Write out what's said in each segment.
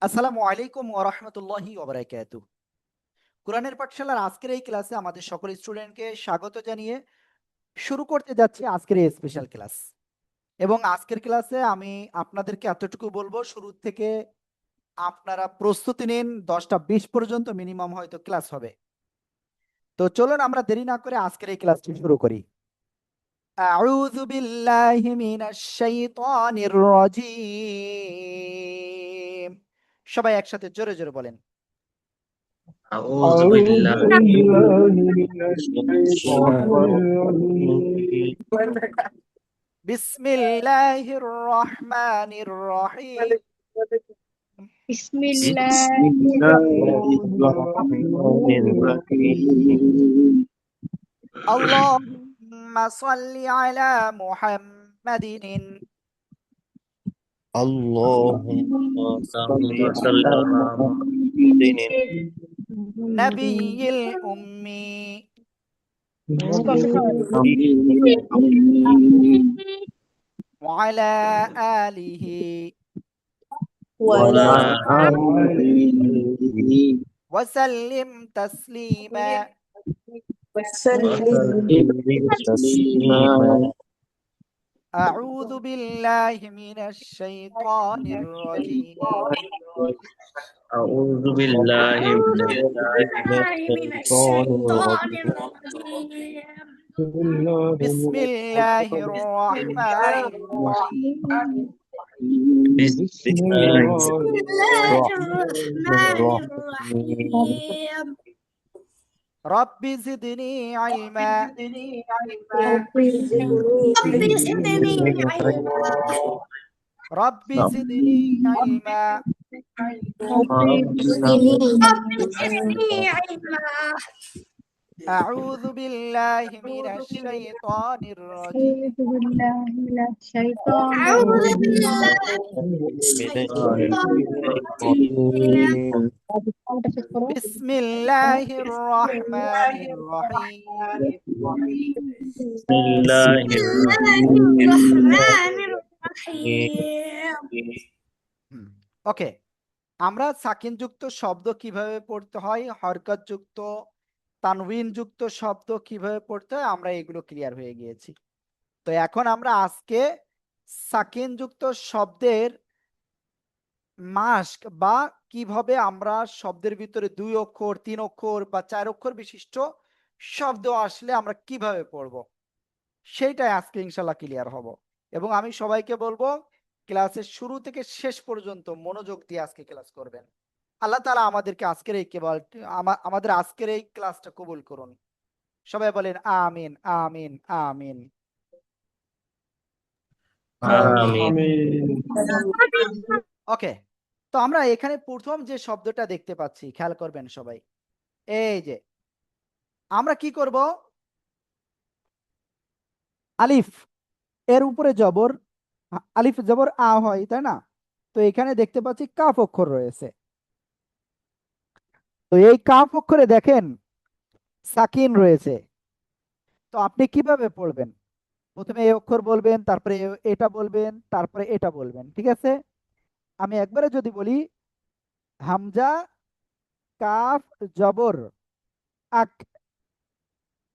আসসালামু আলাইকুম ওয়া রাহমাতুল্লাহি ওয়া বারাকাতুহু। কোরআনের পাঠশালার আজকের এই ক্লাসে আমাদের সকল স্টুডেন্টকে স্বাগত জানিয়ে শুরু করতে যাচ্ছি আজকের এই স্পেশাল ক্লাস। এবং আজকের ক্লাসে আমি আপনাদেরকে এতটুকু বলবো, শুরু থেকে আপনারা প্রস্তুতি নিন। 10টা 20 পর্যন্ত মিনিমাম হয়তো ক্লাস হবে। তো চলুন আমরা দেরি না করে আজকের এই ক্লাসটি শুরু করি। আউযু বিল্লাহি মিনাশ শাইতানির রাজীম। সবাই একসাথে জোরে জোরে বলেন। أعوذ أعوذ بالله بالله من من الشيطان الرجيم বিসমিল্লাহির রহমানির রহিম। بسم بسم الله الله الرحمن الرحمن الرحيم আল্লাহুম্মা সাল্লি আলা মুহাম্মাদিন اللهم صل على محمد নাবিয়্যিল উম্মি ওয়া আলা আলিহি وعلى وعلى ওয়া সাল্লিম তাসলিমা। وسلم تسليما আউযু বিল্লাহি মিনাশ শাইতানির রাজীম। أعوذ بالله من من الشيطان الشيطان الرجيم الرجيم বিসমিল্লাহির রহমানির রহিম। بسم بسم الله بسم الله الله الرحمن الرحمن الرحيم الرحيم রব্বি জিদনি ইলমা। رب زدني علما রব্বি জিদনি ইলমা। رب زدني علما আউযু বিল্লাহি মিনাশ শাইতানির রাজীম। أعوذ بالله من الشيطان الرجيم বিসমিল্লাহির রহমানির রহিম। بسم الله بسم الله الرحمن الرحمن الرحيم ওকে, আমরা সাকিনযুক্ত শব্দ কিভাবে পড়তে হয়, হরকতযুক্ত তানউইনযুক্ত শব্দ কিভাবে পড়তে হয়, আমরা এগুলো ক্লিয়ার হয়ে গিয়েছি। তো এখন আমরা আজকে সাকিনযুক্ত শব্দের মাস্ক বা কিভাবে আমরা শব্দের ভিতরে 2 অক্ষর 3 অক্ষর বা 4 অক্ষর বিশিষ্ট শব্দ আসলে আমরা কিভাবে পড়ব, সেইটাই আজকে ইনশাল্লাহ ক্লিয়ার হব। এবং আমি সবাইকে বলবো ক্লাসের শুরু থেকে শেষ পর্যন্ত মনোযোগ দিয়ে আজকে ক্লাস করবেন। আল্লাহ তাআলা আমাদেরকে আজকের এই কেবল আমাদের আজকের এই ক্লাসটা কবুল করুন। সবাই বলেন আমিন আমিন আমিন। آمين ওকে, তো আমরা এখানে প্রথম যে শব্দটা দেখতে পাচ্ছি খেয়াল করবেন সবাই। এই যে আমরা কি করব, আলিফ এর উপরে জবর, আলিফ জবর আ হয় তাই না? তো এখানে দেখতে পাচ্ছি কাফ অক্ষর রয়েছে। তো এই কাফ অক্ষরে দেখেন সাকিন রয়েছে। তো আপনি কিভাবে পড়বেন? প্রথমে এই অক্ষর বলবেন, তারপরে এটা বলবেন, তারপরে এটা বলবেন, ঠিক আছে? আমি একবারে যদি বলি হামজা কাফ জবর আক,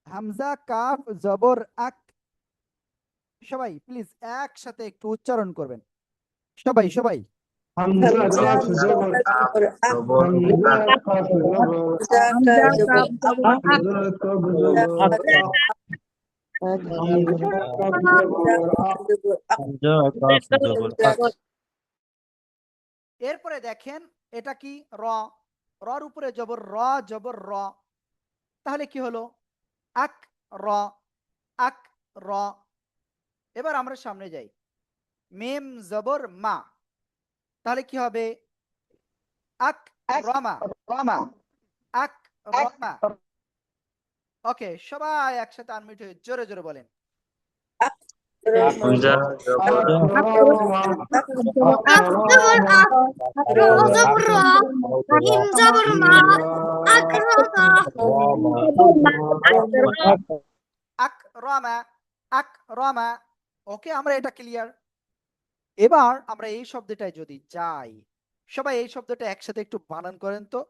হামজা কাফ জবর আক। সবাই প্লিজ একসাথে একটু উচ্চারণ করবেন, সবাই সবাই। حمزة كاف زبر حمزة كاف زبر حمزة كاف زبر حمزة كاف زبر حمزة كاف زبر এরপরে দেখেন এটা কি র, রর উপরে জবর র, জবর র। তাহলে কি হলো আক র, আক র। এবার আমরা সামনে যাই, মিম জবর মা। তাহলে কি হবে আক রমা, আক রমা। ওকে, সবাই একসাথে আনমিউট হয়ে জোরে জোরে বলেন। حمزة আক রমা, আক রমা। ওকে, আমরা এটা ক্লিয়ার। এবার আমরা এই শব্দটায় যদি যাই, সবাই এই শব্দটা একসাথে একটু বানান করেন তো।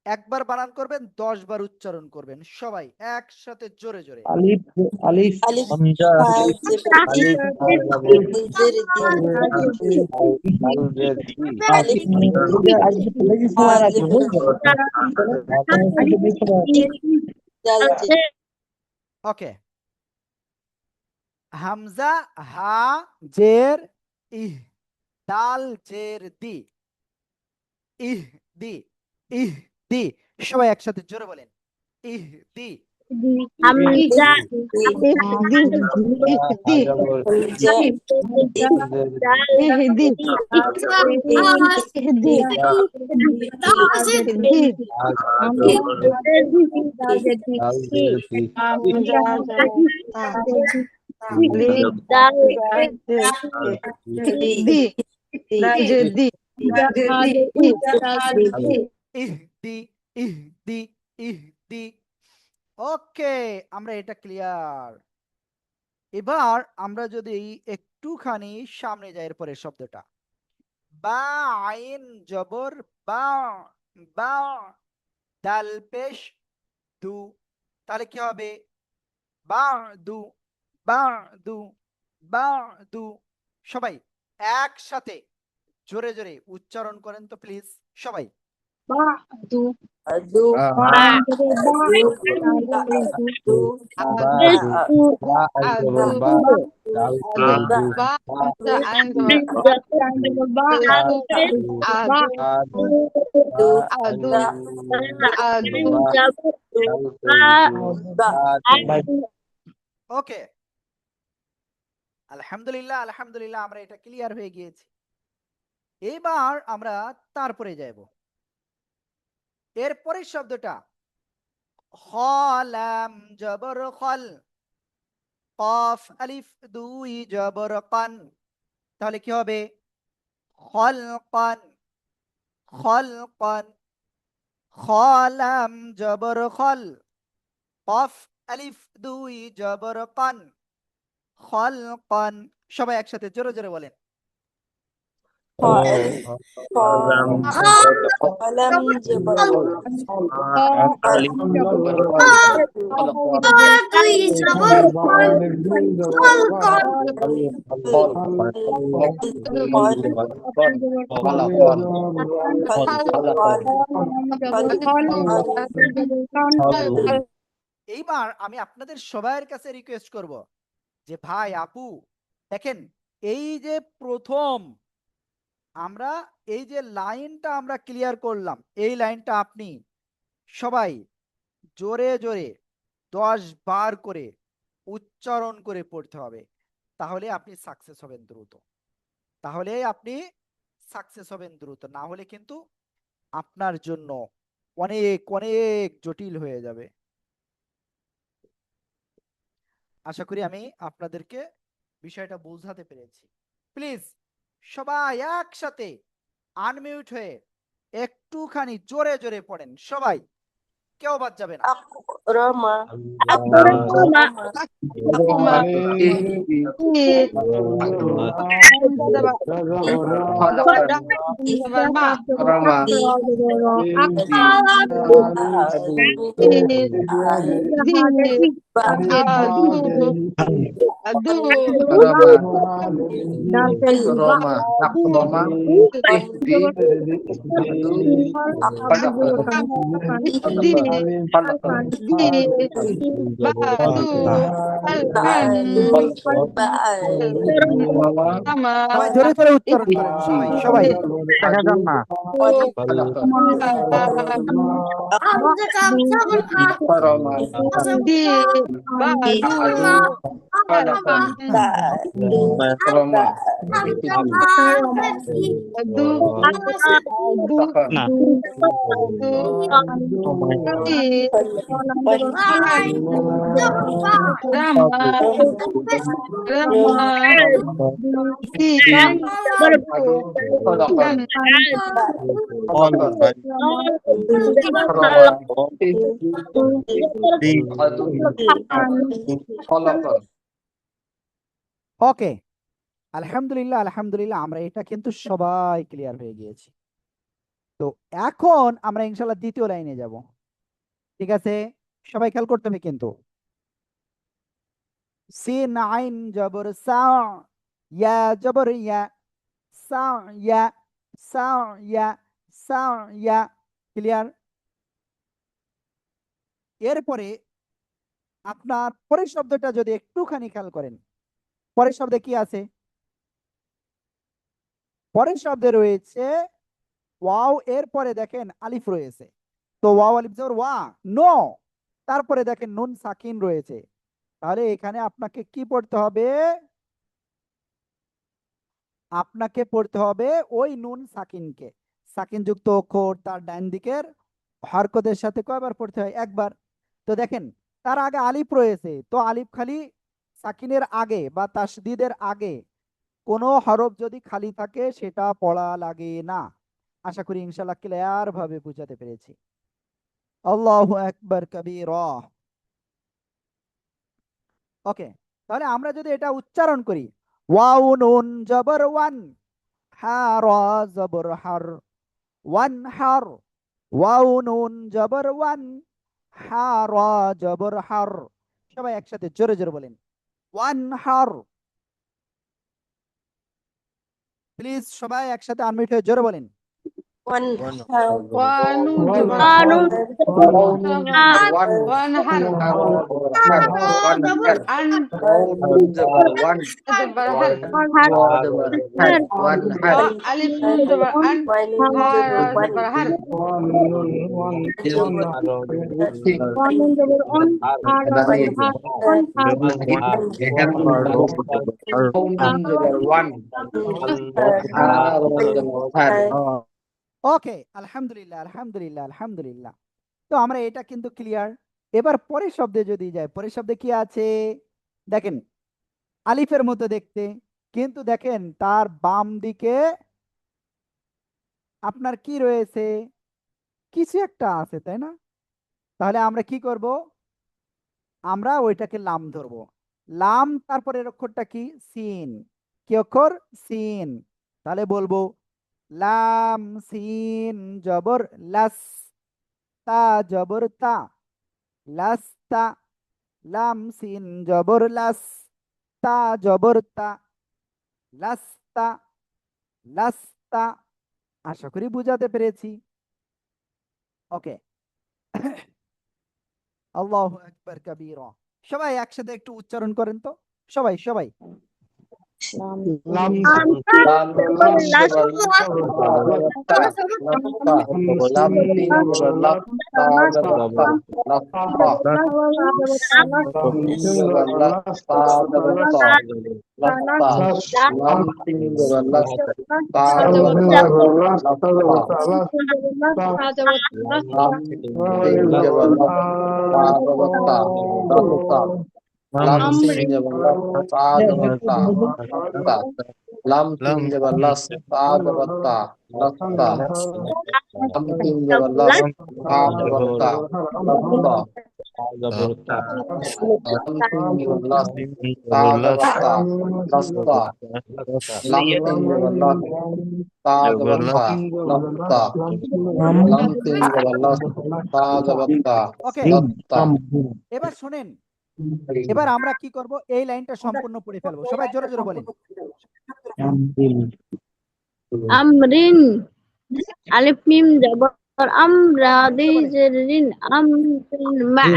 একবার বানান করবেন, 10 বার উচ্চারণ করবেন সবাই একসাথে জোরে জোরে। আলিফ আলিফ আলিফ হামজা হা জের আলিফ জের দি আল রেদি আলিফ হা জাল জি ওকে, হামজা হা জের ইহ, দাল জের দি, ইহ দি, ইহ দি। সবাই একসাথে জোরে বলেন, ইহ দি। হামজা ইহ দি, ইহ দি, ইহ দি। ওকে, আমরা এটা ক্লিয়ার। এবার আমরা যদি একটুখানি সামনে যাই, এর পরের শব্দটা বা আইন জবর বা, বা দাল পেশ দু, তাহলে কি হবে? বা দু, বা দু, বা দু। সবাই একসাথে জোরে জোরে উচ্চারণ করেন তো প্লিজ সবাই। আদু দু দু বা দু বা আল জবর বা দাল পেশ দু দু আইন বা দাল পেশ দু বা ওকে, আলহামদুলিল্লাহ আলহামদুলিল্লাহ, আমরা এটা ক্লিয়ার হয়ে গিয়েছি। এবার আমরা তারপরে যাব। এরপরের শব্দটা খলাম জবর খল, কফ আলিফ দুই জবর কান, তাহলে কি হবে? খলকান, খলকান। খলাম জবর খল, কফ আলিফ দুই জবর কান, খলকান। সবাই একসাথে জোরে জোরে বলেন। কলম জবর আলিফ এইবার আমি আপনাদের সবার কাছে রিকোয়েস্ট করব যে ভাই আপু দেখেন, এই যে প্রথম আমরা এই যে লাইনটা আমরা ক্লিয়ার করলাম, এই লাইনটা আপনি সবাই জোরে জোরে 10 বার করে উচ্চারণ করে পড়তে হবে, তাহলে আপনি সাকসেস হবেন দ্রুত। তাহলে আপনি সাকসেস হবেন দ্রুত, না হলে কিন্তু আপনার জন্য অনেক অনেক জটিল হয়ে যাবে। আশা করি আমি আপনাদেরকে বিষয়টা বোঝাতে পেরেছি। প্লিজ সবাই একসাথে আনমিউট হয়ে একটুখানি জোরে জোরে পড়েন সবাই, কেউ বাদ যাবে না। রমা সবাই জোরে জোরে উচ্চারণ করেন সবাই সবাই। ওকে, আলহামদুলিল্লাহ আলহামদুলিল্লাহ, আমরা এটা কিন্তু সবাই ক্লিয়ার হয়ে গিয়েছি। তো এখন আমরা ইনশাল্লাহ দ্বিতীয় লাইনে যাব। ঠিক আছে, সবাই খেয়াল করতে হবে কিন্তু। সিন আইন জবর সা, ইয়া জবর ইয়া, সা ইয়া, সা ইয়া, সা ইয়া। ক্লিয়ার? এরপরে আপনার পরের শব্দটা যদি একটুখানি খেয়াল করেন, পরের শব্দে কি আছে? পরের শব্দে রয়েছে ওয়াও, এরপরে দেখেন আলিফ রয়েছে। তো ওয়াও আলিফ জবর ওয়া, নো। তারপরে দেখেন নুন সাকিন রয়েছে। তাহলে এখানে আপনাকে কি পড়তে হবে? আপনাকে পড়তে হবে ওই নুন সাকিনকে, সাকিন যুক্ত অক্ষর তার ডান দিকের হরকতের সাথে কয়বার পড়তে হয়? একবার। তো দেখেন তার আগে আলিফ রয়েছে, তো আলিফ খালি সাকিনের আগে বা তাসদিদের আগে কোনো হরফ যদি খালি থাকে সেটা পড়া লাগে না। আশা করি ইনশাআল্লাহ ক্লিয়ার ভাবে বুঝাতে পেরেছি। আল্লাহু আকবার কাবীরা। ওকে, তাহলে আমরা যদি এটা উচ্চারণ করি, ওয়াও নুন জবর ওয়ান, হা র জবর হার, ওয়ান হার। ওয়াও নুন জবর ওয়ান, হা র জবর হার। সবাই একসাথে জোরে জোরে বলেন, ওয়ান হার। প্লিজ সবাই একসাথে আনমিউট হয়ে জোরে বলেন। وانحر وانحر ألف نون زبر أن ها را زبر هر نون زبر أن ها را زبر ها أن ها ওকে, আলহামদুলিল্লাহ আলহামদুলিল্লাহ আলহামদুলিল্লাহ। তো আমরা এটা কিন্তু ক্লিয়ার। এবার পরের শব্দে যদি যাই, পরের শব্দে কি আছে? দেখেন আলিফের মতো দেখতে, কিন্তু দেখেন তার বাম দিকে আপনার কি রয়েছে? কিছু একটা আছে, তাই না? তাহলে আমরা কি করব? আমরা ওইটাকে লাম ধরবো। লাম, তারপরের অক্ষরটা কি? সিন। কি অক্ষর? সিন। তাহলে বলবো লাম সিন জবর লাস, তা জবর তা, লাস্তা। লাম সিন জবর লাস, তা জবর তা, লাস্তা, লাস্তা। আশা করি বুঝাতে পেরেছি। ওকে। আল্লাহু আকবার কাবীরা। সবাই একসাথে একটু উচ্চারণ করেন তো, সবাই সবাই। লাম Lam tin jabal las ta jabal ta lasta lam tin jabal las ta jabal ta lasta lam tin jabal las ta jabal ta lasta lam tin jabal las ta jabal ta lasta lam tin jabal las ta jabal ta ওকে, lasta এবার শোনেন, এবার আমরা কি করব? এই লাইনটা সম্পূর্ণ পড়ে ফেলবো। সবাই জোরে জোরে বলেন। আমরিন আলিফ মিম জবর আমরা দিজরিন আমরিন মা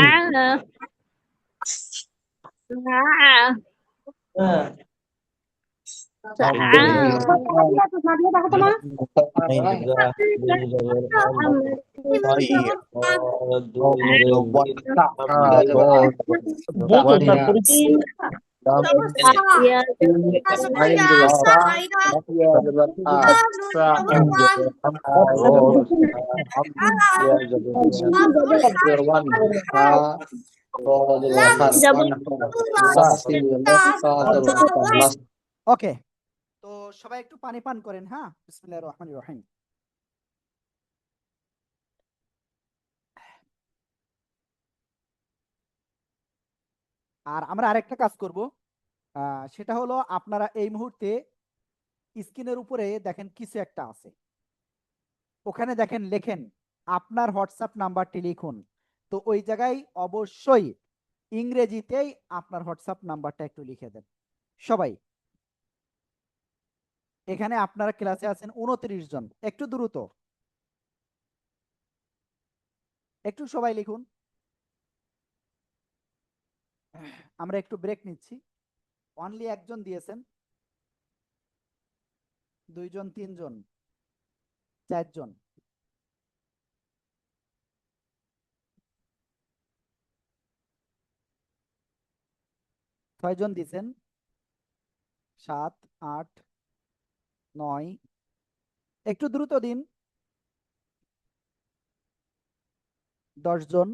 Ain jabal sa ya jabal a sa ya jabal wan ha ro jabal har la sin jabal sa jabal las ওকে, তো সবাই একটু পানি পান করেন। হ্যাঁ, বিসমিল্লাহির রহমানির রহিম। আর আমরা আরেকটা কাজ করব, সেটা হলো আপনারা এই মুহূর্তে স্ক্রিনের উপরে দেখেন কিছু একটা আছে। ওখানে দেখেন লেখেন আপনার হোয়াটসঅ্যাপ নাম্বারটি লিখুন। তো ওই জায়গায় অবশ্যই ইংরেজিতেই আপনার হোয়াটসঅ্যাপ নাম্বারটা একটু লিখে দেন সবাই। এখানে আপনারা ক্লাসে আছেন 29 জন, একটু দ্রুত, একটু সবাই লিখুন। আমরা একটু ব্রেক নিচ্ছি। অনলি একজন দিয়েছেন, 2 জন, 3 জন, 4 জন, 6 জন দিয়েছেন, 7, 8, 9, একটু দ্রুত দিন, 10 জন।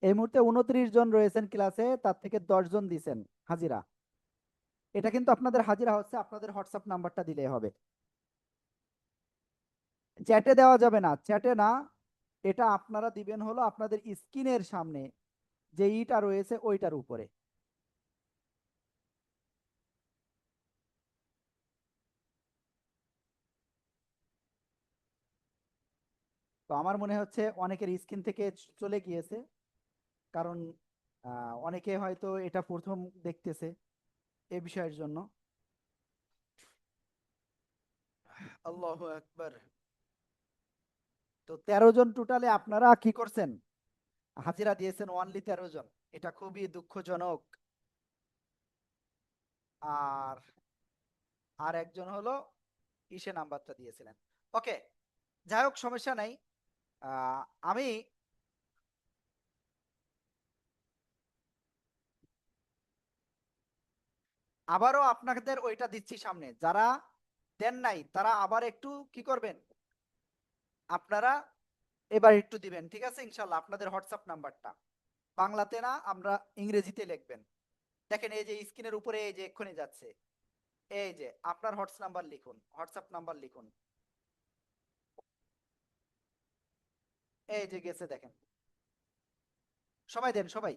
এই মুহূর্তে 29 জন রয়েছেন ক্লাসে, তার থেকে 10 জন দিয়েছেন হাজিরা। এটা কিন্তু আপনাদের হাজিরা হচ্ছে, আপনাদের হোয়াটসঅ্যাপ নাম্বারটা দিলেই হবে। চ্যাটে দেওয়া যাবে না, চ্যাটে না, এটা আপনারা দিবেন হলো আপনাদের স্ক্রিনের সামনে যে ইটা রয়েছে ওইটার উপরে। তো আমার মনে হচ্ছে অনেকের স্ক্রিন থেকে চলে গিয়েছে, কারণ অনেকে হয়তো এটা প্রথম দেখতেছে এ বিষয়ের জন্য। আল্লাহু আকবার। তো 13 জন টোটালে আপনারা কি করছেন, হাজিরা দিয়েছেন অনলি 13 জন। এটা খুবই দুঃখজনক। আর আর একজন হলো ইসে নাম্বারটা দিয়েছিলেন। ওকে, যাই হোক, সমস্যা নাই। আমি আবারও আপনাদের ওইটা দিচ্ছি সামনে, যারা দেন নাই তারা আবার একটু কি করবেন, আপনারা এবার একটু দিবেন, ঠিক আছে ইনশাল্লাহ। আপনাদের হোয়াটসঅ্যাপ নাম্বারটা বাংলাতে না, আমরা ইংরেজিতে লিখবেন। দেখেন এই যে স্ক্রিনের উপরে এই যে এক্ষুনি যাচ্ছে, এই যে আপনার হোয়াটসঅ্যাপ নাম্বার লিখুন, হোয়াটসঅ্যাপ নাম্বার লিখুন, এই যে গেছে দেখেন। সবাই দেন, সবাই।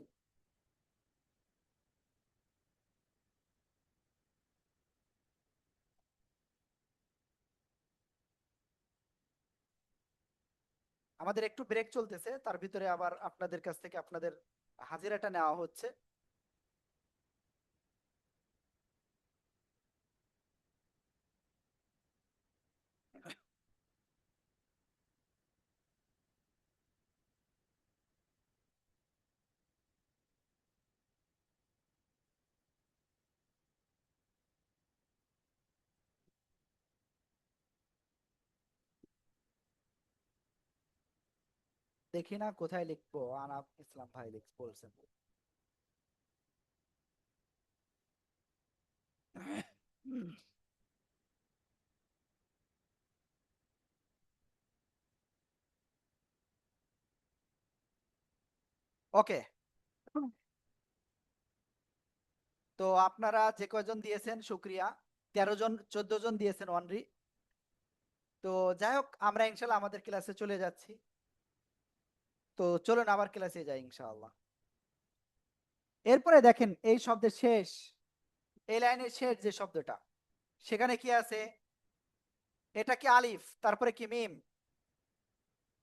আমাদের একটু ব্রেক চলতেছে, তার ভিতরে আবার আপনাদের কাছ থেকে আপনাদের হাজিরাটা নেওয়া হচ্ছে। দেখি না কোথায় লিখবো, আনাফ ইসলাম ভাই বলছেন। ওকে, তো আপনারা যে কয়জন দিয়েছেন শুক্রিয়া। 13 জন, 14 জন দিয়েছেন অনলি। তো যাই হোক, আমরা ইনশাল্লাহ আমাদের ক্লাসে চলে যাচ্ছি। তো চলুন আবার ক্লাসে যাই ইনশাআল্লাহ। এরপরে দেখেন এই শব্দের শেষ, এই লাইনের শেষ যে শব্দটা, সেখানে কি আছে, এটা কি আলিফ তারপরে কি মিম,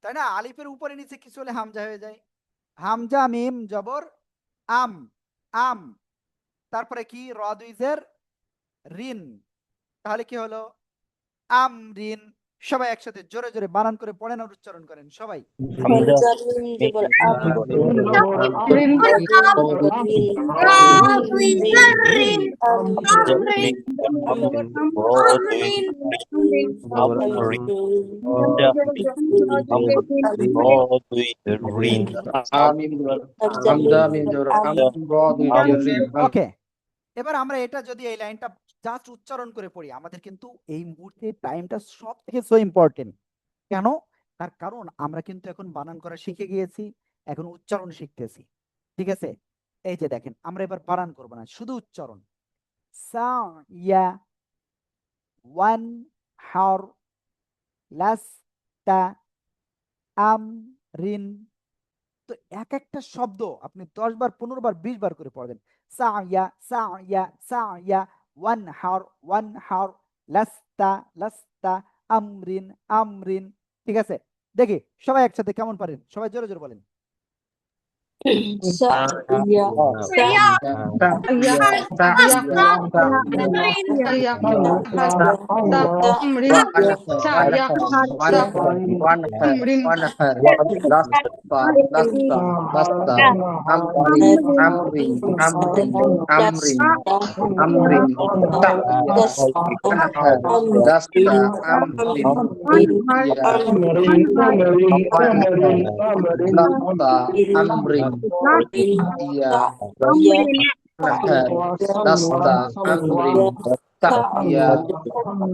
তাই না? আলিফের উপরে নিচে কিছু হলে হামজা হয়ে যায়। হামজা মিম জবর আম, আম, তারপরে কি র দুই জের রিন, তাহলে কি হলো আমরিন। সবাই একসাথে জোরে জোরে বানান করে পড়েন আর উচ্চারণ করেন সবাই। হামজা মিম জবর আম, রিন রিন, রিন আমরিন আমরিন আমিন হামজা মিম জবর আম র দুই জের রিন। ওকে, এবার আমরা এটা যদি এই লাইনটা জাস্ট উচ্চারণ করে পড়ি, আমাদের কিন্তু এই মুহূর্তে টাইমটা সব থেকে সো ইম্পর্টেন্ট। কেন? তার কারণ আমরা কিন্তু এখন বানান করা শিখে গিয়েছি, এখন উচ্চারণ শিখতেছি, ঠিক আছে? এই যে দেখেন, আমরা এবার বানান করব না, শুধু উচ্চারণ। সা ইয়া, ওয়ান হার, লাস্তা, আম রিন। তো এক একটা শব্দ আপনি 10 বার, 15 বার, 20 বার করে পড়বেন। সাইয়া সাইয়া সাইয়া, ওয়ান হার ওয়ান হার, লাস্তা লাস্তা, আমরিন আমরিন। ঠিক আছে, দেখি সবাই একসাথে কেমন পারেন, সবাই জোরে জোরে বলেন। Sa ya sa Iya, ya wanahar lasta amrin ta'ya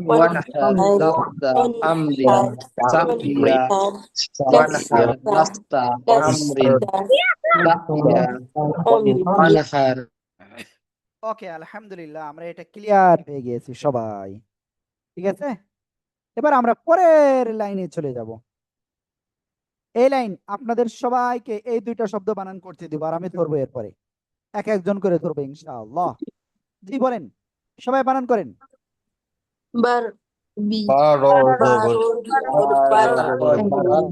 wanahar lasta amrin ta'ya wanahar lasta amrin ta'ya wanahar ওকে, আলহামদুলিল্লাহ, আমরা এটা ক্লিয়ার হয়ে গিয়েছি সবাই। ঠিক আছে, এবার আমরা পরের লাইনে চলে যাব। এই লাইন আপনাদের সবাইকে এই দুইটা শব্দ বানান করতে দিব, আর আমি ধরবো এরপরে এক একজন করে ধরবো ইনশাআল্লাহ। জি বলেন, সবাই বানান করেন। bar bi Baro baro jubur bar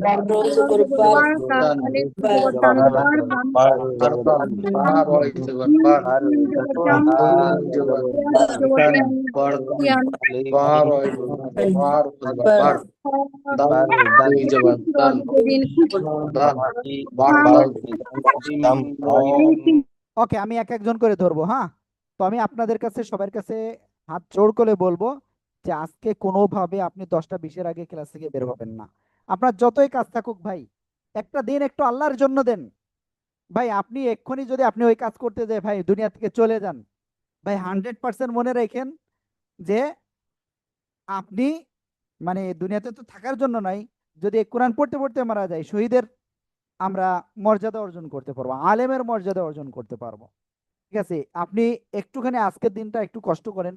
baro jubur bar dan bar arban baroy sebar dan bardan baroy bar dan jabatan dan bardan ওকে, আমি এক একজন করে ধরবো। হ্যাঁ, তো আমি আপনাদের কাছে সবার কাছে হাত জোড় করে বলবো যে আজকে কোনোভাবে আপনি 10টা 20-এর আগে ক্লাস থেকে বের হবেন না। আপনার যতই কাজ থাকুক ভাই, একটা দিন একটু আল্লাহর জন্য দেন ভাই। আপনি এক্ষুনি যদি আপনি ওই কাজ করতে যায় ভাই, দুনিয়া থেকে চলে যান ভাই, 100% মনে রাখেন যে আপনি মানে দুনিয়াতে তো থাকার জন্য নাই, যদি কোরআন পড়তে পড়তে মারা যায়, শহীদের আমরা মর্যাদা অর্জন করতে পারবো, আলেমের মর্যাদা অর্জন করতে পারবো। ঠিক আছে, আপনি একটুখানি আজকের দিনটা একটু কষ্ট করেন,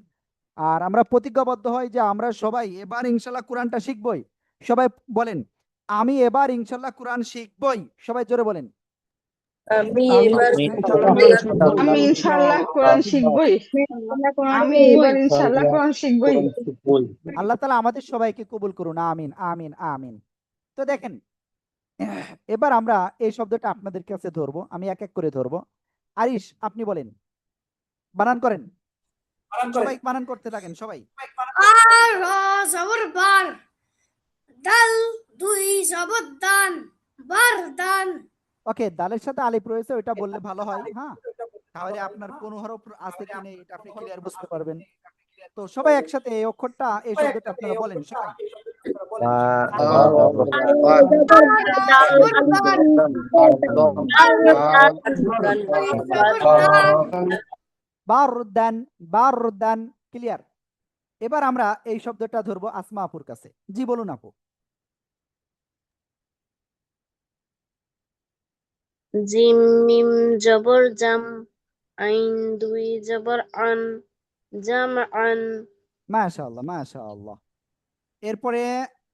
আর আমরা প্রতিজ্ঞাবদ্ধ হই যে আমরা সবাই এবার ইনশাল্লাহ কোরআনটা শিখবই। সবাই বলেন, আমি এবার ইনশাল্লাহ কোরআন শিখবই। সবাই জোরে বলেন। আমি এবার আমি ইনশাআল্লাহ কোরআন শিখবই। আমি এবার ইনশাআল্লাহ কোরআন শিখবই। আল্লাহ তাআলা আমাদের সবাইকে কবুল করুন, আমিন আমিন আমিন। তো দেখেন, এবার আমরা এই শব্দটা আপনাদের কাছে ধরবো, আমি এক এক করে ধরবো। আরিশ, আপনি বলেন, বানান করেন, সবাই বানান করতে থাকেন সবাই। আর র জবর বার, দাল দুই জবর দান, বার দান। ওকে, দালের সাথে আলিফ রয়েছে, ওইটা বললে ভালো হয়। হ্যাঁ, তাহলে আপনার কোন হরফ আছে কি নেই এটা আপনি ক্লিয়ার বুঝতে পারবেন। তো সবাই একসাথে এই অক্ষরটা, এই শব্দটা আপনারা বলেন সবাই। বারদান বারদান, ক্লিয়ার। এবার আমরা এই শব্দটা ধরবো আসমা আপুর কাছে। জি বলুন আপু। জিম মিম জবর জাম আইন দুই জবর আন জাম আন মাশাআল্লাহ মাশাআল্লাহ। এরপরে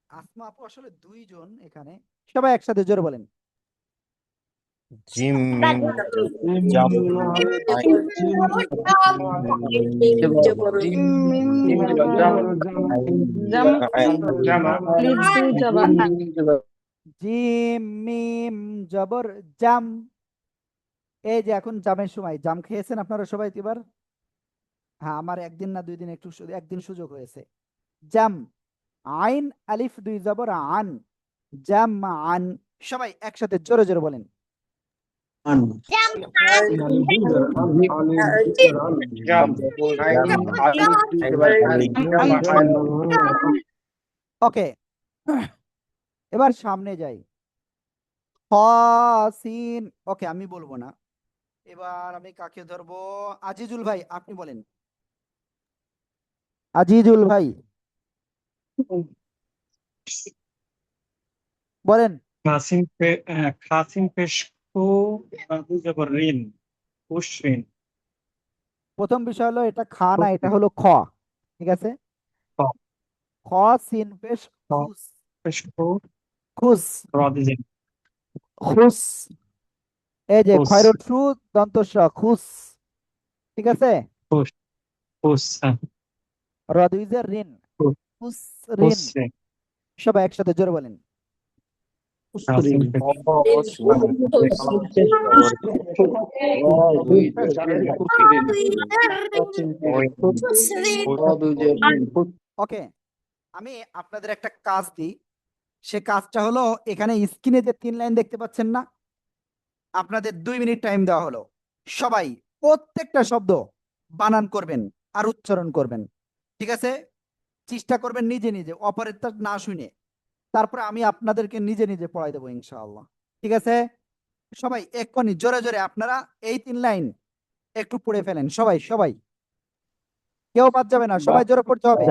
আসমা আপু আসলে দুইজন এখানে, সবাই একসাথে জোরে বলেন। জিম মিম জাম জবর জিম মিম জবর জাম। এই যে এখন জামের সময়, জাম খেয়েছেন আপনারা সবাই এবার? হ্যাঁ, আমার একদিন না 2 দিন, একদিন সুযোগ হয়েছে। জাম, আইন আলিফ দুই জবর আন, জাম আন। সবাই একসাথে জোরে জোরে বলেন। ওকে, এবার সামনে যাই। সিন, ওকে আমি বলবো না, এবার আমি কাকে ধরবো? আজিজুল ভাই, আপনি বলেন। আজিজুল ভাই বলেন। খাসিম পেশকু জবর রিন উশরিন প্রথম বিষয় হলো এটা খা না, এটা হলো খ। ঠিক আছে, খ। খ সিন পেশ খুস, পেশকু খুস রাদিজিন খুস। এই যে খুস। খয়রুল সু দন্ত স, খুস। ঠিক আছে, খুশ খুশ রদুইজের ঋণ, খুশ খুস ঋণ। খুশ সবাই একসাথে জোরে বলেন। কাসিম ওকে, আমি আপনাদের একটা কাজ দিই। সে কাজটা হলো, এখানে স্ক্রিনে যে 3 লাইন দেখতে পাচ্ছেন না, আপনাদের 2 মিনিট টাইম দেওয়া হলো। সবাই প্রত্যেকটা শব্দ বানান করবেন আর উচ্চারণ করবেন, ঠিক আছে? চেষ্টা করবেন নিজে নিজে, অপারেটর না শুনে। তারপরে আমি আপনাদেরকে নিজে নিজে পড়াই দেবো ইনশাআল্লাহ, ঠিক আছে? সবাই এক্ষুনি জোরে জোরে আপনারা এই 3 লাইন একটু পড়ে ফেলেন, সবাই সবাই, কেউ বাদ যাবে না, সবাই জোরে পড়তে হবে।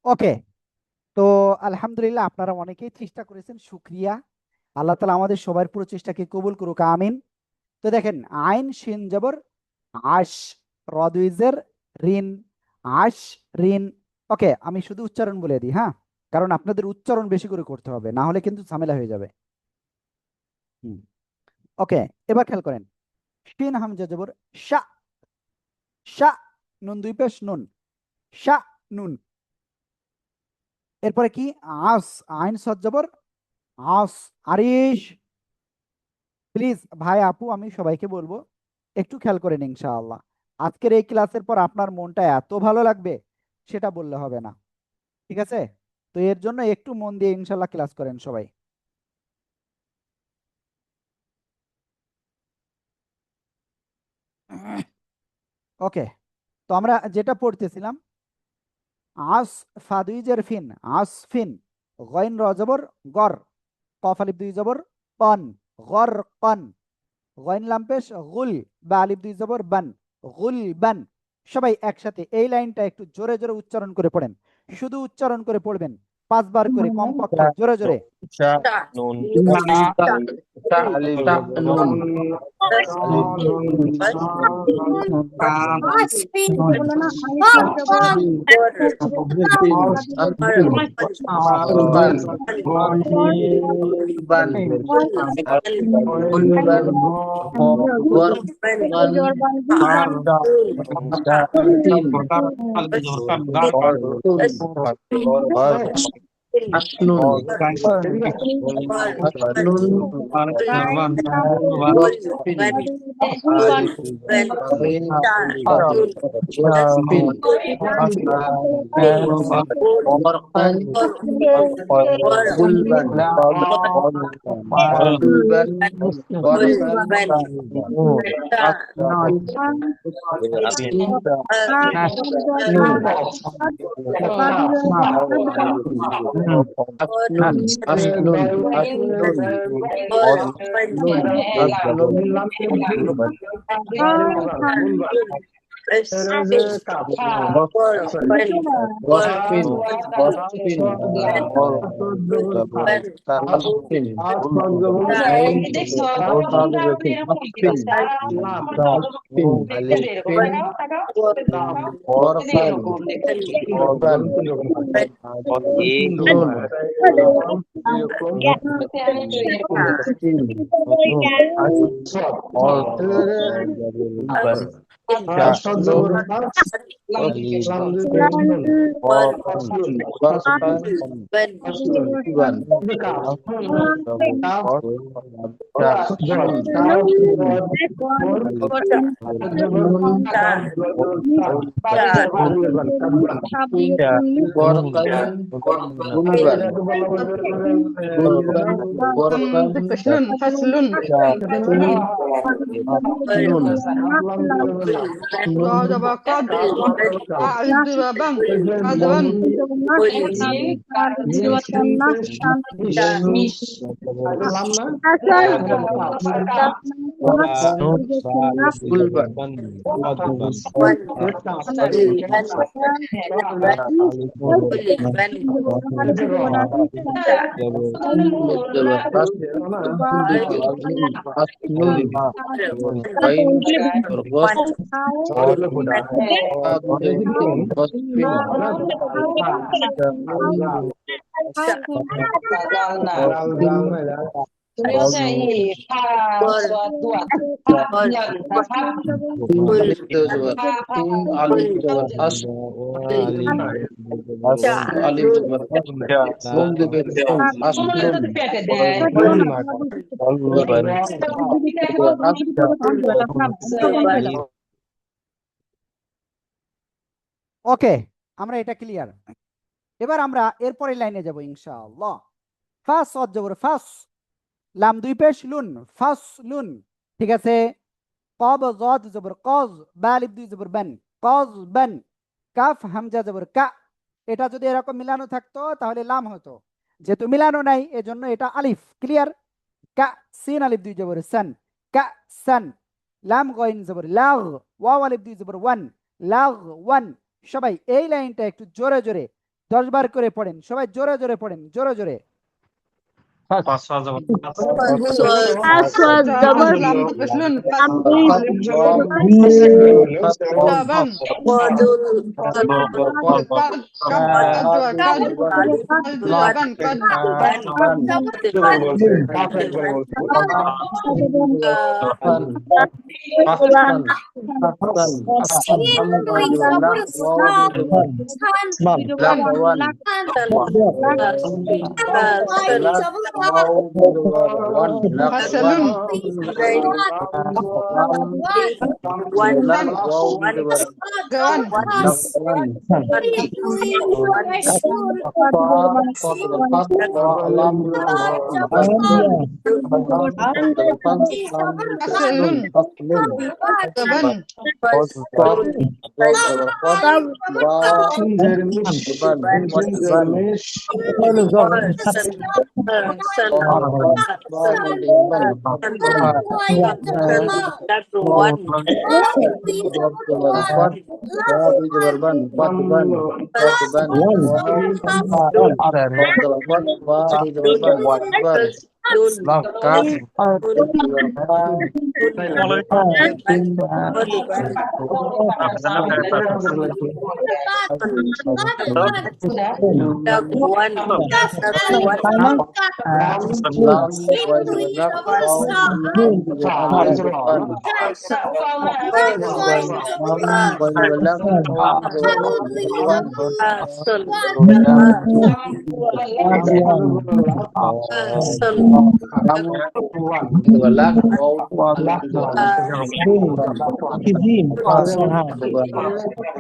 ওকে, তো আলহামদুলিল্লাহ আপনারা অনেকেই চেষ্টা করেছেন, শুক্রিয়া। আল্লাহ তাআলা আমাদের সবার পুরো চেষ্টাকে কবুল করুক, আমিন। তো দেখেন, আইন শিন জবর আশ, রদুইজের রিন, আশ রিন। ওকে, আমি শুধু উচ্চারণ বলে দিই, হ্যাঁ, কারণ আপনাদের উচ্চারণ বেশি করে করতে হবে, না হলে কিন্তু ঝামেলা হয়ে যাবে। ওকে, এবার খেয়াল করেন, শিন হামজা জবর শা, শা, নুন দুই পেশ নুন, শা নুন। এরপরে কি, আস, আইন সদ জবর আস, আরিশ। প্লিজ ভাই আপু আমি সবাইকে বলবো একটু খেয়াল করেন ইনশাআল্লাহ। আজকের এই ক্লাসের পর আপনার মনটা এত ভালো লাগবে সেটা বললে হবে না, ঠিক আছে? তো এর জন্য একটু মন দিয়ে ইনশাআল্লাহ ক্লাস করেন সবাই। ওকে, তো আমরা যেটা পড়তেছিলাম, আস ফাদুইজের ফিন, আসফিন, গইন র জবর গর, কফ আলিফ দুই জবর পন, গর কন, গইন লাম পেশ গুল, বা আলিফ দুই জবর বান, গুল বান। সবাই একসাথে এই লাইনটা একটু জোরে জোরে উচ্চারণ করে পড়েন, শুধু উচ্চারণ করে পড়বেন 5 বার করে কমপক্ষে, জোরে জোরে। nun nun বলো না আলিফ লাম জবর urban ফাসলুন ওকে, আমরা এটা ক্লিয়ার। এবার আমরা এরপরের লাইনে যাব ইনশাআল্লাহ। ফাস সদ জবর ফাস, লাম দুই পেশ লুন, ফাস লুন, ঠিক আছে। কব জদ জবর কজ, বা আলিফ দুই জবর বান, কজ বান, কাফ হামজা জবর কা। এটা যদি এরকম মিলানো থাকতো তাহলে লাম হতো, যেহেতু মিলানো নাই এজন্য এটা আলিফ। ক্লিয়ার? কা সিন আলিফ দুই জবর সান, কা সান, লাম গইন জবর লাগ, ওয়াও আলিফ দুই জবর ওয়ান, লাগ ওয়ান। সবাই এই লাইনটা একটু জোরে জোরে 10 বার করে পড়েন, সবাই জোরে জোরে পড়েন, জোরে জোরে। Sun. Sun. That's one.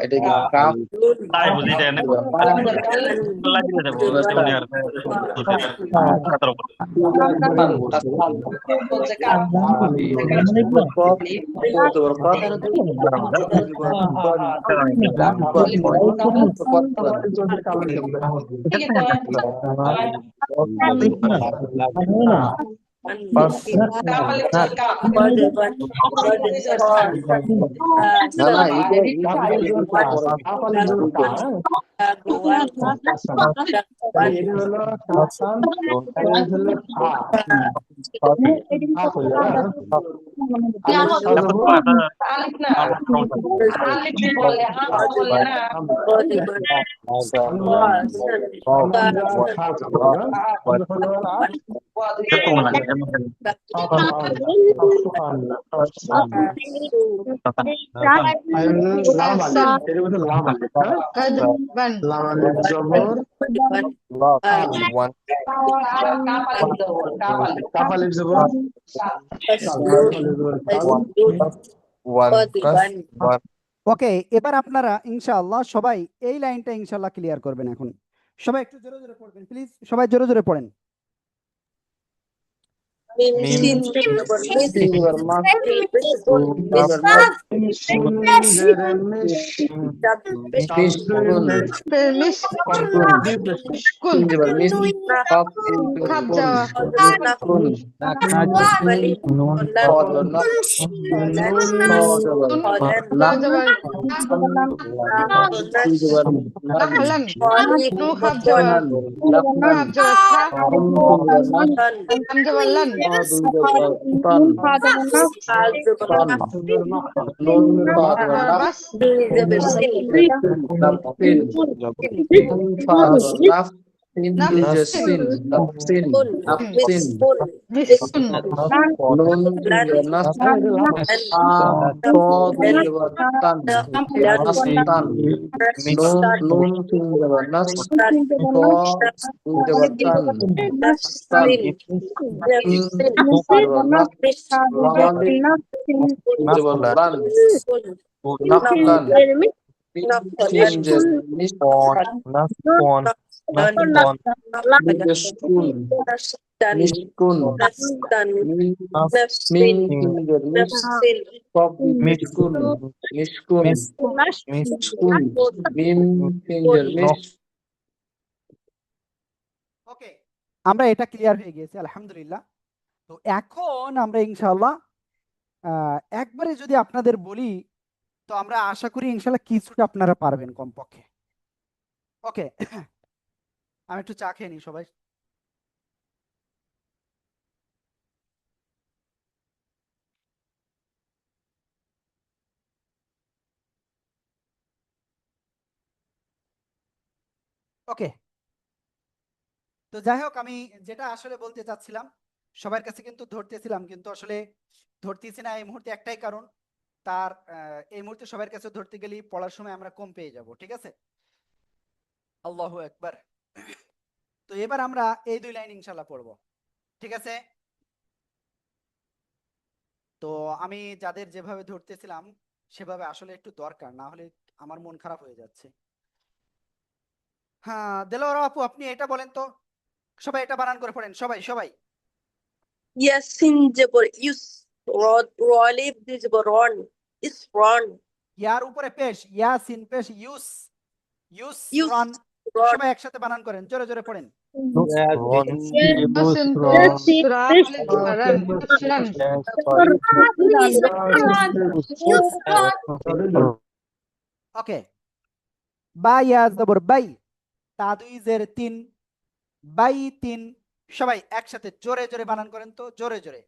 এটাকে কাপ তাই বুঝি দেয় না লাগি দেবো উনি আর খাতার উপর না না এটা ওকে, এবার আপনারা ইনশাআল্লাহ সবাই এই লাইনটা ইনশাআল্লাহ ক্লিয়ার করবেন। এখন সবাই একটু জোরে জোরে পড়বেন প্লিজ, সবাই জোরে জোরে পড়েন। ওকে, আমরা এটা ক্লিয়ার হয়ে গিয়েছি আলহামদুলিল্লাহ। তো এখন আমরা ইনশাআল্লাহ একবারে যদি আপনাদের বলি তো আমরা আশা করি ইনশাআল্লাহ কিছুটা আপনারা পারবেন কমপক্ষে। ওকে, আমি একটু চা খেয়ে নিই সবাই। ওকে, তো যাই হোক, আমি যেটা আসলে বলতে চাচ্ছিলাম, সবার কাছে কিন্তু ধরতেছিলাম, কিন্তু আসলে ধরতেছি না এই মুহূর্তে একটাই কারণ, তার এই মুহূর্তে সবার কাছে ধরতে গেলেই পড়ার সময় আমরা কম পেয়ে যাব। ঠিক আছে, আল্লাহু আকবার। তো এবার আমরা এই দুই লাইন ইনশাআল্লাহ পড়বো। ঠিক আছে, তো আমি যাদের যেভাবে ধরতেছিলাম সেভাবে আসলে একটু দরকার, না হলে আমার মন খারাপ হয়ে যাচ্ছে। হ্যাঁ, দেলোয়ার আপু আপনি এটা বলেন তো, সবাই এটা বানান করে পড়েন, সবাই সবাই। Yasin jabor yus rolib jaboron is ron ইয়ার উপরে পেশ, ইয়াসিন পেশ, ইউস ইউস Yus. রন সবাই একসাথে বানান করেন, জোরে জোরে পড়েন। ওকে, বা ইয়া জবর বাই, তা দুই জের তিন, বাই তিন। সবাই একসাথে জোরে জোরে বানান করেন তো, জোরে জোরে।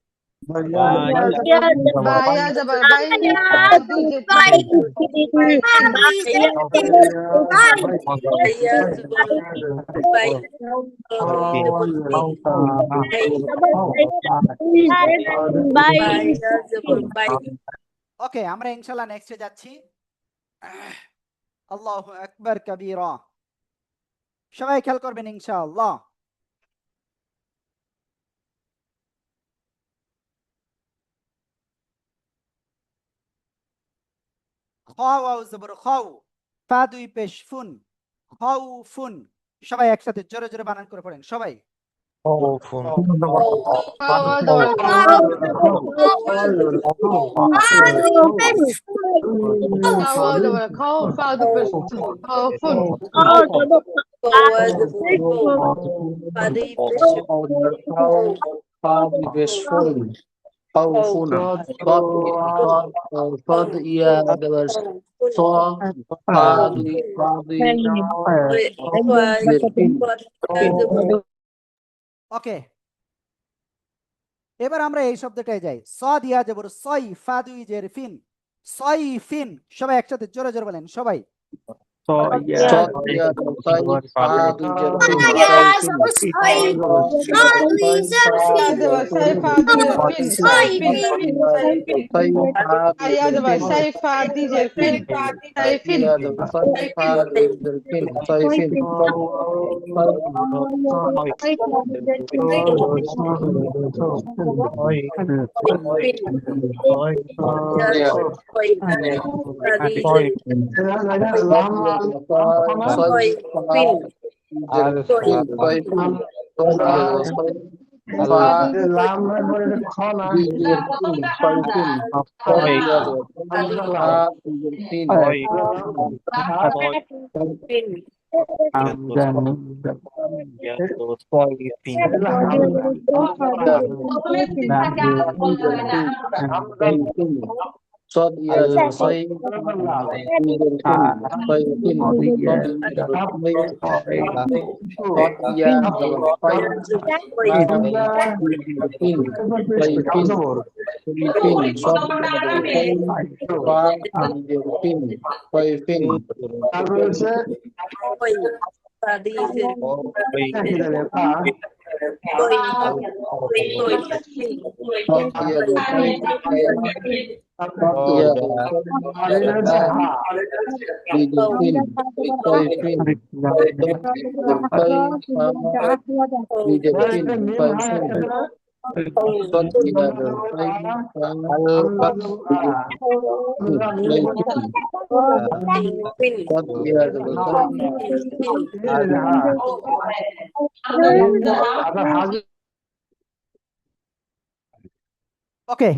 বায়া জবর বাই, তা দুই জের তিন, ওকে, আমরা ইনশাআল্লাহ নেক্সটে যাচ্ছি। আল্লাহু আকবার কাবীরা। সবাই খেয়াল করবেন ইনশাআল্লাহ। খ ওয়াও জবর খাও, ফা দুই পেশ ফুন, খাও ফুন। সবাই একসাথে জোরে জোরে বানান করে পড়েন সবাই। খাওয়া জবর খাওয়া জবর খাও, ফা দুই পেশ খাও ফুন, خوف صاد يا جبل صاد ওকে, এবার আমরা এই শব্দটায় যাই। সদ ইয়া জবর সই, ফা দুই জের ফিন, সই ফিন। সবাই একসাথে জোরে জোরে বলেন সবাই। صاد يا جبل صاد جرفين জবর সাই, ফা দুই জের ফিন, সাই ফিন, আয়া জবর সাই, ফা দুই জের ফিন, সাই ফিন, صاد يا جبل صيد ওকে,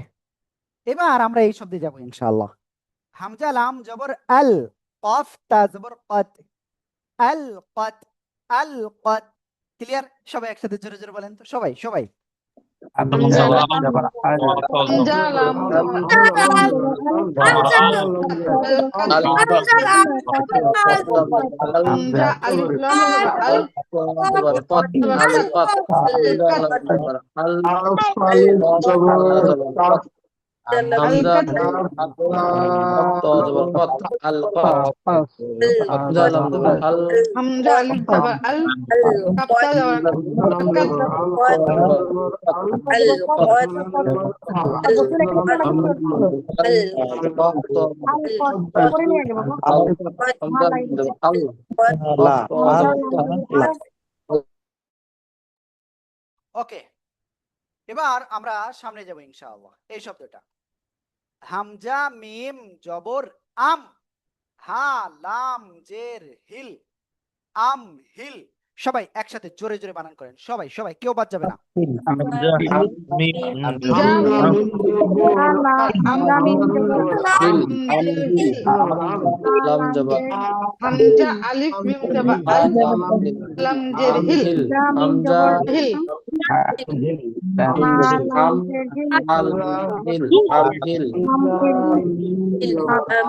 এবার আমরা এই শব্দে যাব ইনশাআল্লাহ। হামজা লাম জবর আল, কফ তা জবর কদ, আল কদ, আল কদ। ক্লিয়ার? সবাই একসাথে জোরে জোরে বলেন তো সবাই সবাই। হামজা লাম জবর হামজা আলিফ লাম হামজা আলিফ জবর আল, কাফতা ওকে, এবার আমরা সামনে যাব ইনশাআল্লাহ। এই শব্দটা হামজা মিম জবর আম, হা লাম জের হিল, আম হিল। সবাই একসাথে জোরে জোরে বানান করেন, সবাই সবাই, কেউ বাদ যাবে না। হামজা মিম হামজা আমরা মিম জবর হিল হিল লাম জবর হামজা আলিফ মিম জবর আল লাম হিল লাম জের হিল হিল মিম হামজা জবর হিল হাম হাল হিল হাম হিল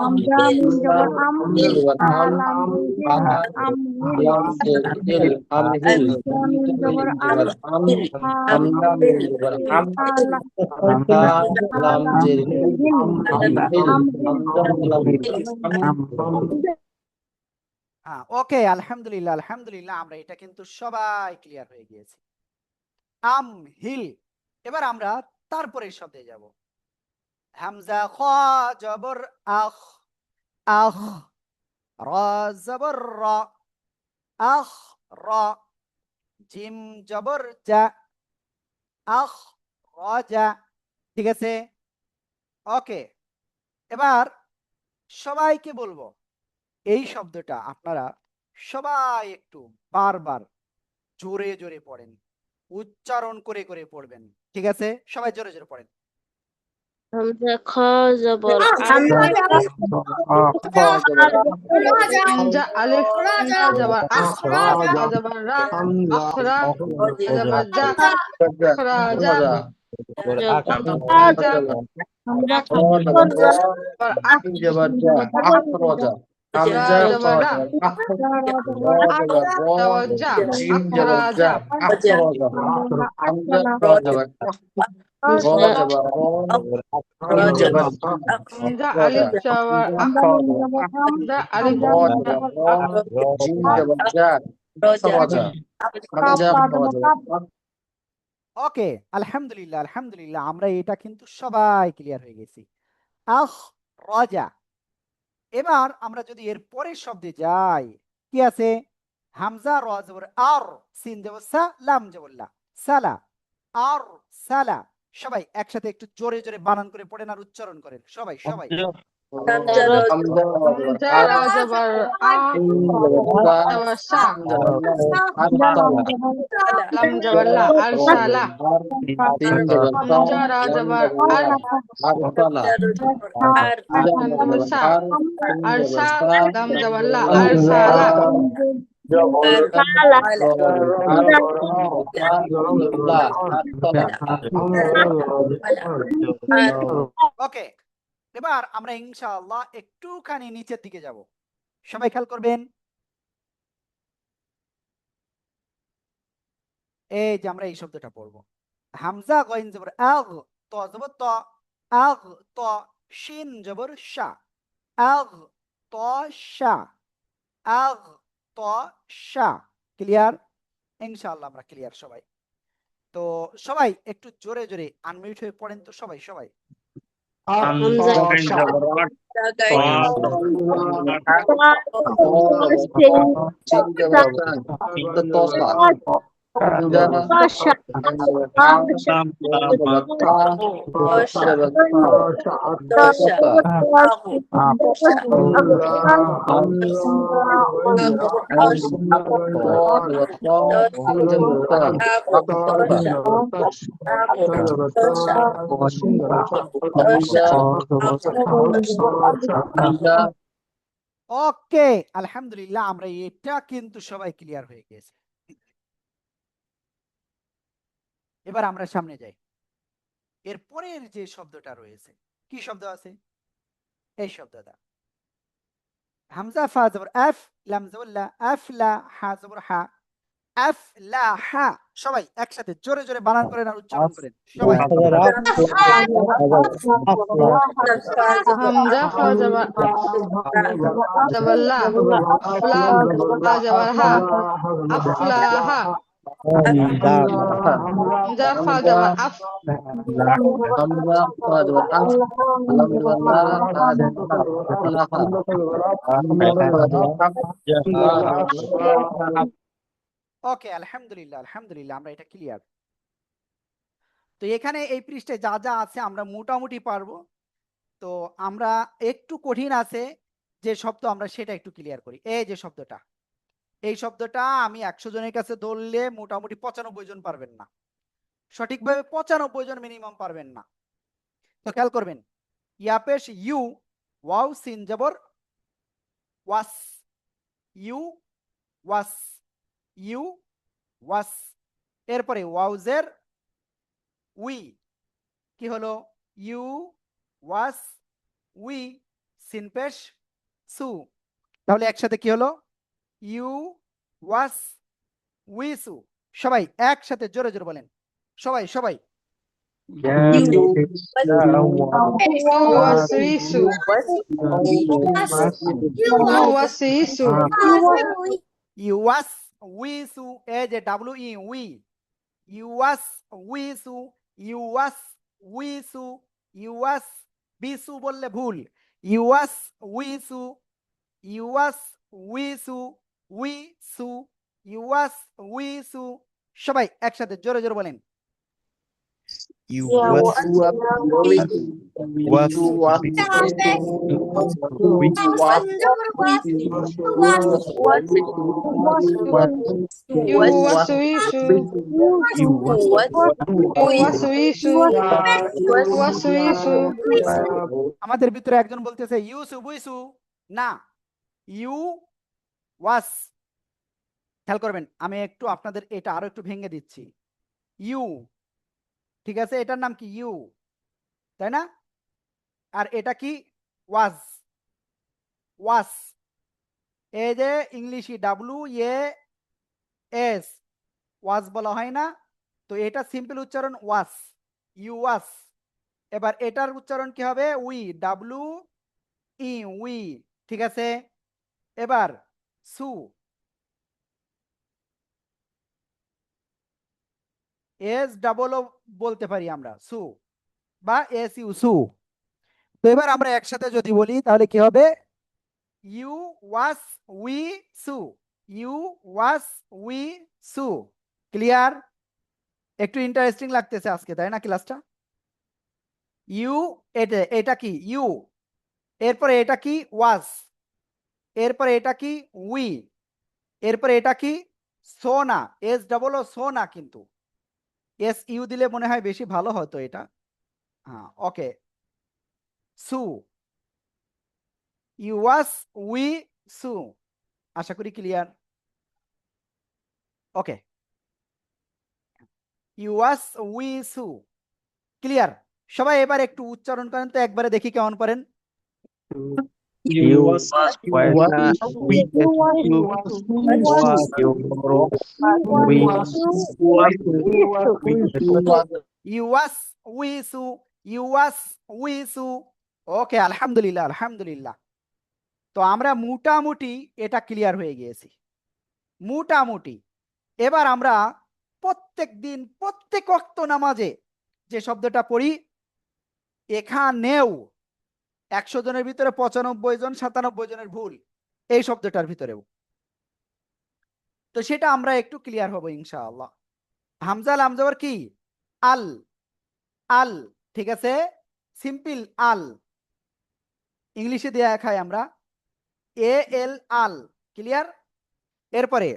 হামজা মিম জবর আম হিল জবর হাম লাম আম লাম জের হিল হাম হিল মিম জবর আম জবর হাম হামজা মিম জবর হাম হা লাম জের হিল হিল হামজা লাম হ্যাঁ, ওকে, আলহামদুলিল্লাহ আলহামদুলিল্লাহ, আমরা এটা কিন্তু সবাই ক্লিয়ার হয়ে গিয়েছি। আম হিল। এবার আমরা তারপরের শব্দে যাব। হামজা খ জবর আখ, আখ। র জবর র, আখ র। জিম জবর জা, আখ রজা। ঠিক আছে, ওকে। এবার সবাইকে বলবো এই শব্দটা আপনারা সবাই একটু বারবার জোরে জোরে পড়েন, উচ্চারণ করে করে পড়বেন। ঠিক আছে, সবাই জোরে জোরে পড়েন। হামজা খ জবর হামজা আলিফ মিম জবর আখ রা জবর রা আখরা জবর জা খরাজা খরাজা আমরা জবর জা আখরাজা হামজা জবর রা জবর জা জিম জবর জা আখরাজা হামজা জবর জবর জিম জবর হামজা আলিফ জবর আখ হামজা আলিফ জিম জবর জা আখরাজা হামজা আখরাজা ওকে, আলহামদুলিল্লাহ আলহামদুলিল্লাহ, আমরা এটা কিন্তু সবাই ক্লিয়ার হয়ে গেছি। আখ রজা। এবার আমরা যদি এর পরের শব্দে যাই, কি আছে? হামজা র জবর আর, সিন জবর সা, লাম জবর লা, সালা, আর সালা। সবাই একসাথে একটু জোরে জোরে বানান করে পড়েন আর উচ্চারণ করেন, সবাই সবাই। হামজা রা জবর আ জবর সা লাম জবর লা আরসালা হামজা রা জবর আর জবর সা আরসা লাম জবর লা আরসালা ওকে, এবার আমরা ইনশাআল্লাহ একটুখানি নিচের দিকে যাব, সবাই খেয়াল করবেন। এই যে আমরা এই শব্দটা পড়বো, হামজা গইন জবর আগ, ত জবর ত, আগ ত, শিন জবর শা, আগ ত শা, আগ ত শা। ক্লিয়ার? ইনশাআল্লাহ আমরা ক্লিয়ার সবাই। তো সবাই একটু জোরে জোরে আনমিউট হয়ে পড়েন তো, সবাই সবাই। হামজা জবর আট ওকে, আলহামদুলিল্লাহ, আমরা এটা কিন্তু সবাই ক্লিয়ার হয়ে গেছে। এবার আমরা সামনে যাই। এর পরের যে শব্দটা রয়েছে, কি শব্দ আছে? এই শব্দটা হামজা ফা জবর আফ, লাম জবর লা, আফলা, হা জবর হা, আফলাহা। সবাই একসাথে জোরে জোরে বানান করেন আর উচ্চারণ করেন, সবাই। হামজা ফা জবর জবর লা আফলা হা জবর হা আফলাহা হামজা ফা জবর আফ হামজা ফা জবর আফ, লাম জবর লা, হা জবর লা। ওকে, আলহামদুলিল্লাহ আলহামদুলিল্লাহ, আমরা এটা ক্লিয়ার। তো এখানে এই পৃষ্ঠে যা যা আছে আমরা মোটামুটি পারবো। তো আমরা একটু কঠিন আছে যে শব্দ, আমরা সেটা একটু ক্লিয়ার করি। এই যে শব্দটা, এই শব্দটা আমি 100 জনের কাছে ধরলে মোটামুটি 95 জন পারবেন না, সঠিকভাবে 95 জন মিনিমাম পারবেন না। তো খেয়াল করবেন, ইয়াপেশ ইউ, ওয়াও সিন জবর ওয়াস, ইউ ওয়াস, ইউ ওয়াস। এরপরে ওয়াউজের উই, কি হলো? ইউ ওয়াস উই, সিনপেশ সু। তাহলে একসাথে কি হলো? ইউ ওয়াস উই সু। সবাই একসাথে জোরে জোরে বলেন, সবাই সবাই। ইউ ওয়াস উই সু, এই যে ডাব্লিউ ই উই, ইউ ওয়াস উই সু, ইউ ওয়াস উই সু, ইউ ওয়াস বিসু বললে ভুল, ইউ ওয়াস উই সু, ইউ ওয়াস উই সু, উই সু, ইউ ওয়াস উই সু। সবাই একসাথে জোরে জোরে বলেন, You was আমাদের ভিতরে একজন বলতেছে ইউসু বুইসু, না, ইউ ওয়াস। খেয়াল করবেন, আমি একটু আপনাদের এটা আরো একটু ভেঙে দিচ্ছি। ইউ, ঠিক আছে, এটার নাম কি? ইউ, তাই না? আর এটা কি? ওয়াজ, ওয়াস। এই যে ইংলিশে ডাব্লিউ এ এস, ওয়াজ বলা হয় না, তো এটা সিম্পল উচ্চারণ ওয়াস, ইউ ওয়াস। এবার এটার উচ্চারণ কি হবে? উই, ডাব্লিউ ই উই, ঠিক আছে। এবার সু, এস ডাবলও বলতে পারি আমরা, সু বা এস ইউ সু। তো এবার আমরা একসাথে যদি বলি তাহলে কি হবে? ইউ ওয়াস উই সু, ইউ ওয়াস উই সু। ক্লিয়ার? একটু ইন্টারেস্টিং লাগতেছে আজকে, তাই না ক্লাসটা? ইউ, এটা কি? ইউ। এরপরে এটা কি? ওয়াস। এরপরে এটা কি? উই। এরপরে এটা কি? সোনা, এস ডাবল ও সোনা, কিন্তু এস ইউ দিলে মনে হয় বেশি ভালো হতো এটা। হ্যাঁ, ওকে। সু, ইউ ওয়াস উই সু। আশা করি ক্লিয়ার। ওকে, ইউ ওয়াস উই সু। ক্লিয়ার? সবাই এবার একটু উচ্চারণ করেন তো, একবারে দেখি কেমন পারেন। you was ইউ ওয়াস উই সু, ইউ ওয়াস উই সু। ওকে, আলহামদুলিল্লাহ আলহামদুলিল্লাহ। তো আমরা মোটামুটি এটা ক্লিয়ার হয়ে গিয়েছি, মোটামুটি। এবার আমরা প্রত্যেক দিন প্রত্যেক ওয়াক্ত নামাজে যে শব্দটা পড়ি, এখানেও 100 জনের ভিতরে 95 জন 97 জনের ভুল এই শব্দটার ভিতরেও। তো সেটা আমরা একটু ক্লিয়ার হব ইনশাআল্লাহ। হামজা লাম জবর কি? আল, আল, ঠিক আছে, সিম্পল আল। ইংলিশে দেয়া খাই আমরা এ এল, আল। ক্লিয়ার? এরপরে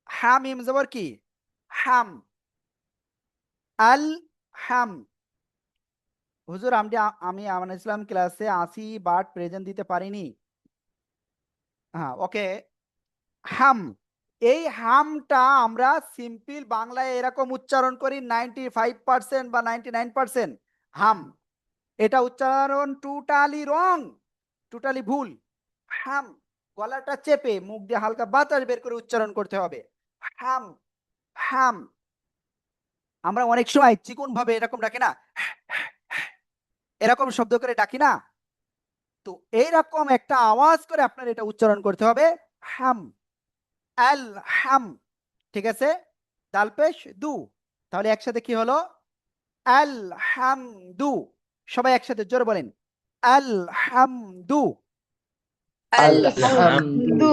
হাম ইম জবর কি? হাম, আল হাম। হুজুর আমি আমান ইসলাম ক্লাসে আসি বাট প্রেজেন্ট দিতে পারিনি। হ্যাঁ, ওকে। হাম, এই হামটা আমরা সিম্পল বাংলায় এরকম উচ্চারণ করি 95% বা 99%। হাম, এটা উচ্চারণ টোটালি রং, টোটালি ভুল। হাম, গলাটা চেপে মুখ দিয়ে হালকা বাতাস বের করে উচ্চারণ করতে হবে। হাম, হাম। আমরা অনেক সময় চিকন ভাবে এরকম ডাকি না, এরকম শব্দ করে ডাকি না, তো এইরকম একটা আওয়াজ করে আপনার এটা উচ্চারণ করতে হবে, হাম, আল হাম, ঠিক আছে। দাল পেশ দু, তাহলে একসাথে কি হলো? আল হামদু। সবাই একসাথে জোরে বলেন, আল হামদু। الحمد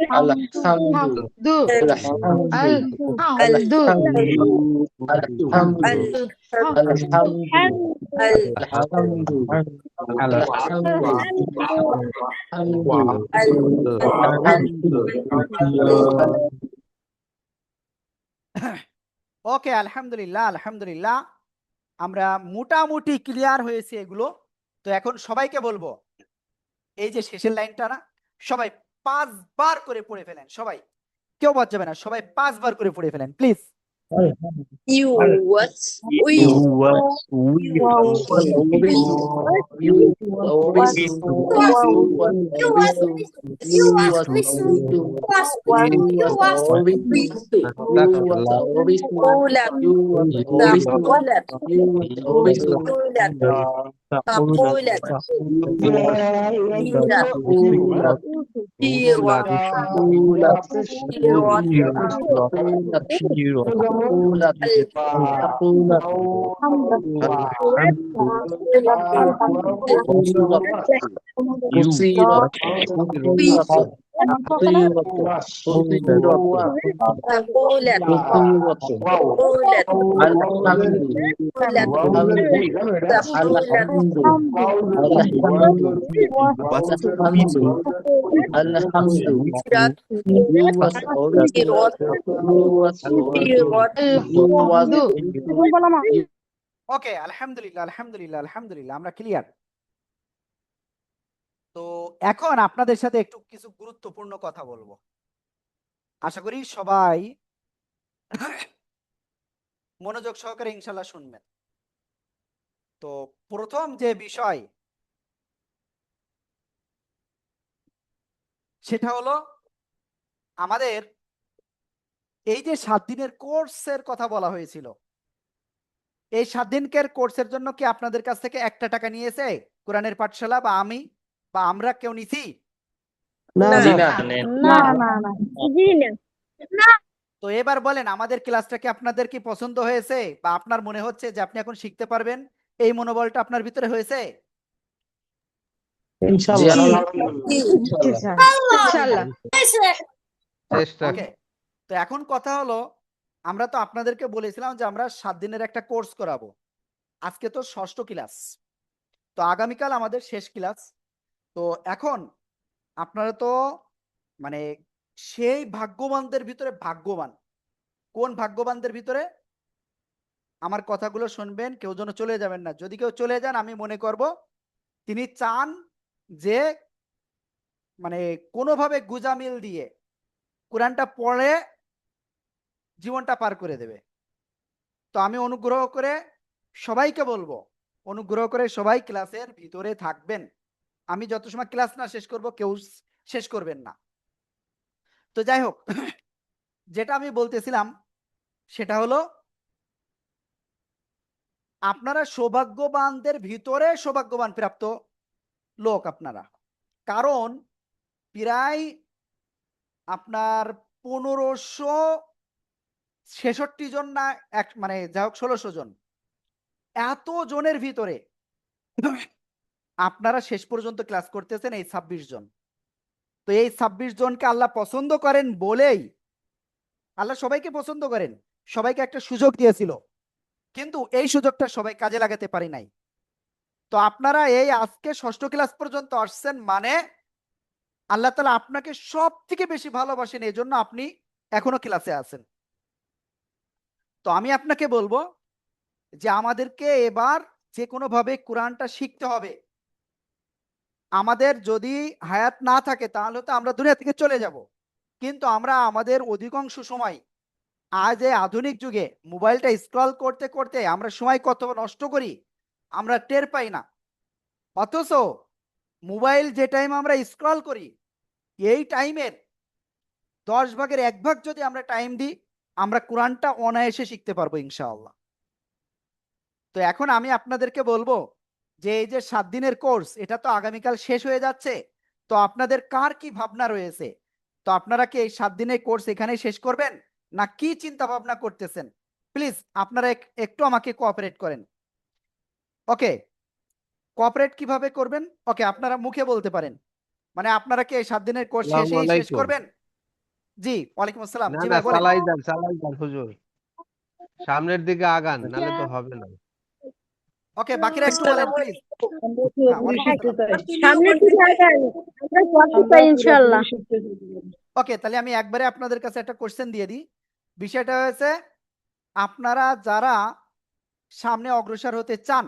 الحمد দু الحمد আল দু الحمد الحمد ওকে, আলহামদুলিল্লাহ আলহামদুলিল্লাহ, আমরা মোটামুটি ক্লিয়ার হয়েছে এগুলো। তো এখন সবাইকে বলবো, এই যে শেষের লাইনটা না, সবাই 5 বার করে পড়ে ফেলেন। সবাই, কেউ বাদ যাবে না, সবাই 5 বার করে পড়ে ফেলেন please. You was we You was ওকে, আলহামদুলিল্লাহ আলহামদুলিল্লাহ আলহামদুলিল্লাহ, আমরা ক্লিয়ার। তো এখন আপনাদের সাথে একটু কিছু গুরুত্বপূর্ণ কথা বলবো, আশা করি সবাই মনোযোগ সহকারে ইনশাল্লাহ শুনবেন। তো প্রথম যে বিষয়, সেটা হলো আমাদের এই যে 7 দিনের কোর্সের কথা বলা হয়েছিল, এই 7 দিনকের কোর্সের জন্য কি আপনাদের কাছ থেকে 1 টাকা নিয়েছে কোরআনের পাঠশালা, বা আমি বা আমরা কেউ নিছি? না জি না না তো এবার বলেন, আমাদের ক্লাসটা কি আপনাদের কি পছন্দ হয়েছে, বা আপনার মনে হচ্ছে যে আপনি এখন শিখতে পারবেন, এই মনোবলটা আপনার ভিতরে হয়েছে? ইনশাআল্লাহ ইনশাআল্লাহ ওকে, তো এখন কথা হলো, আমরা তো আপনাদেরকে বলেছিলাম যে আমরা 7 দিনের একটা কোর্স করাবো। আজকে তো 6ষ্ঠ ক্লাস, তো আগামীকাল আমাদের শেষ ক্লাস। তো এখন আপনারা তো মানে সেই ভাগ্যবানদের ভিতরে ভাগ্যবান। কোন ভাগ্যবানদের ভিতরে? আমার কথাগুলো শুনবেন, কেউ যেন চলে যাবেন না। যদি কেউ চলে যান, আমি মনে করব তিনি চান যে মানে কোনোভাবে গুজামিল দিয়ে কোরআনটা পড়ে জীবনটা পার করে দেবে। তো আমি অনুগ্রহ করে সবাইকে বলবো, অনুগ্রহ করে সবাই ক্লাসের ভিতরে থাকবেন। আমি যত সময় ক্লাস না শেষ করব, কেউ শেষ করবেন না। তো যাই হোক, যেটা আমি বলতেছিলাম সেটা হলো, আপনারা সৌভাগ্যবানদের ভিতরে সৌভাগ্যবান প্রাপ্ত লোক আপনারা। কারণ প্রায় আপনার 1566 জন না, এক মানে যাই হোক 1600 জন, এত জনের ভিতরে আপনারা শেষ পর্যন্ত ক্লাস করতেছেন এই 26 জন। তো এই 26 জনকে আল্লাহ পছন্দ করেন বলেই, আল্লাহ সবাইকে পছন্দ করেন, সবাইকে একটা সুযোগ দিয়েছিল, কিন্তু এই সুযোগটা সবাই কাজে লাগাতে পারি নাই। তো আপনারা এই আজকে 6ষ্ঠ ক্লাস পর্যন্ত আসছেন, মানে আল্লাহ তাআলা আপনাকে সব থেকে বেশি ভালোবাসেন, এই জন্য আপনি এখনো ক্লাসে আছেন। তো আমি আপনাকে বলবো যে আমাদেরকে এবার যে কোনো ভাবে কোরআনটা শিখতে হবে। আমাদের যদি হায়াত না থাকে তাহলে তো আমরা দুনিয়া থেকে চলে যাব, কিন্তু আমরা আমাদের অধিকাংশ সময় আজ এই আধুনিক যুগে মোবাইলটা স্ক্রল করতে করতে আমরা সময় কত নষ্ট করি আমরা টের পাই না। অথচ মোবাইল যে টাইম আমরা স্ক্রল করি, এই টাইমের 10 ভাগের 1 ভাগ যদি আমরা টাইম দিই, আমরা কোরআনটা অনায়াসে শিখতে পারবো ইনশাআল্লাহ। তো এখন আমি আপনাদেরকে বলবো যে এই যে 7 দিনের কোর্স, এটা তো আগামীকাল শেষ হয়ে যাচ্ছে। তো আপনাদের কার কি ভাবনা রয়েছে? তো আপনারা কি এই 7 দিনের কোর্স এখানেই শেষ করবেন, না কি চিন্তা ভাবনা করতেছেন? প্লিজ আপনারা একটু আমাকে কোঅপারেট করেন। ওকে, কোঅপারেট কিভাবে করবেন? ওকে, আপনারা মুখে বলতে পারেন, মানে আপনারা কি এই 7 দিনের কোর্স শেষেই শেষ করবেন, জি ওয়ালাইকুম আসসালাম। না জি না, ভাই বলেন। চালাই যান হুজুর, সামনের দিকে আগান, নালে তো হবে না। ওকে, বাকিরা একটু বলেন প্লিজ। হ্যাঁ ওয়ালাইকুম আসসালাম। সামনের দিকে আগান, আমরা করতে চাই ইনশাআল্লাহ। ওকে, তাহলে আমি একবারে আপনাদের কাছে একটা কোশ্চেন দিয়ে দিই। বিষয়টা হয়েছে, আপনারা যারা সামনে অগ্রসর হতে চান,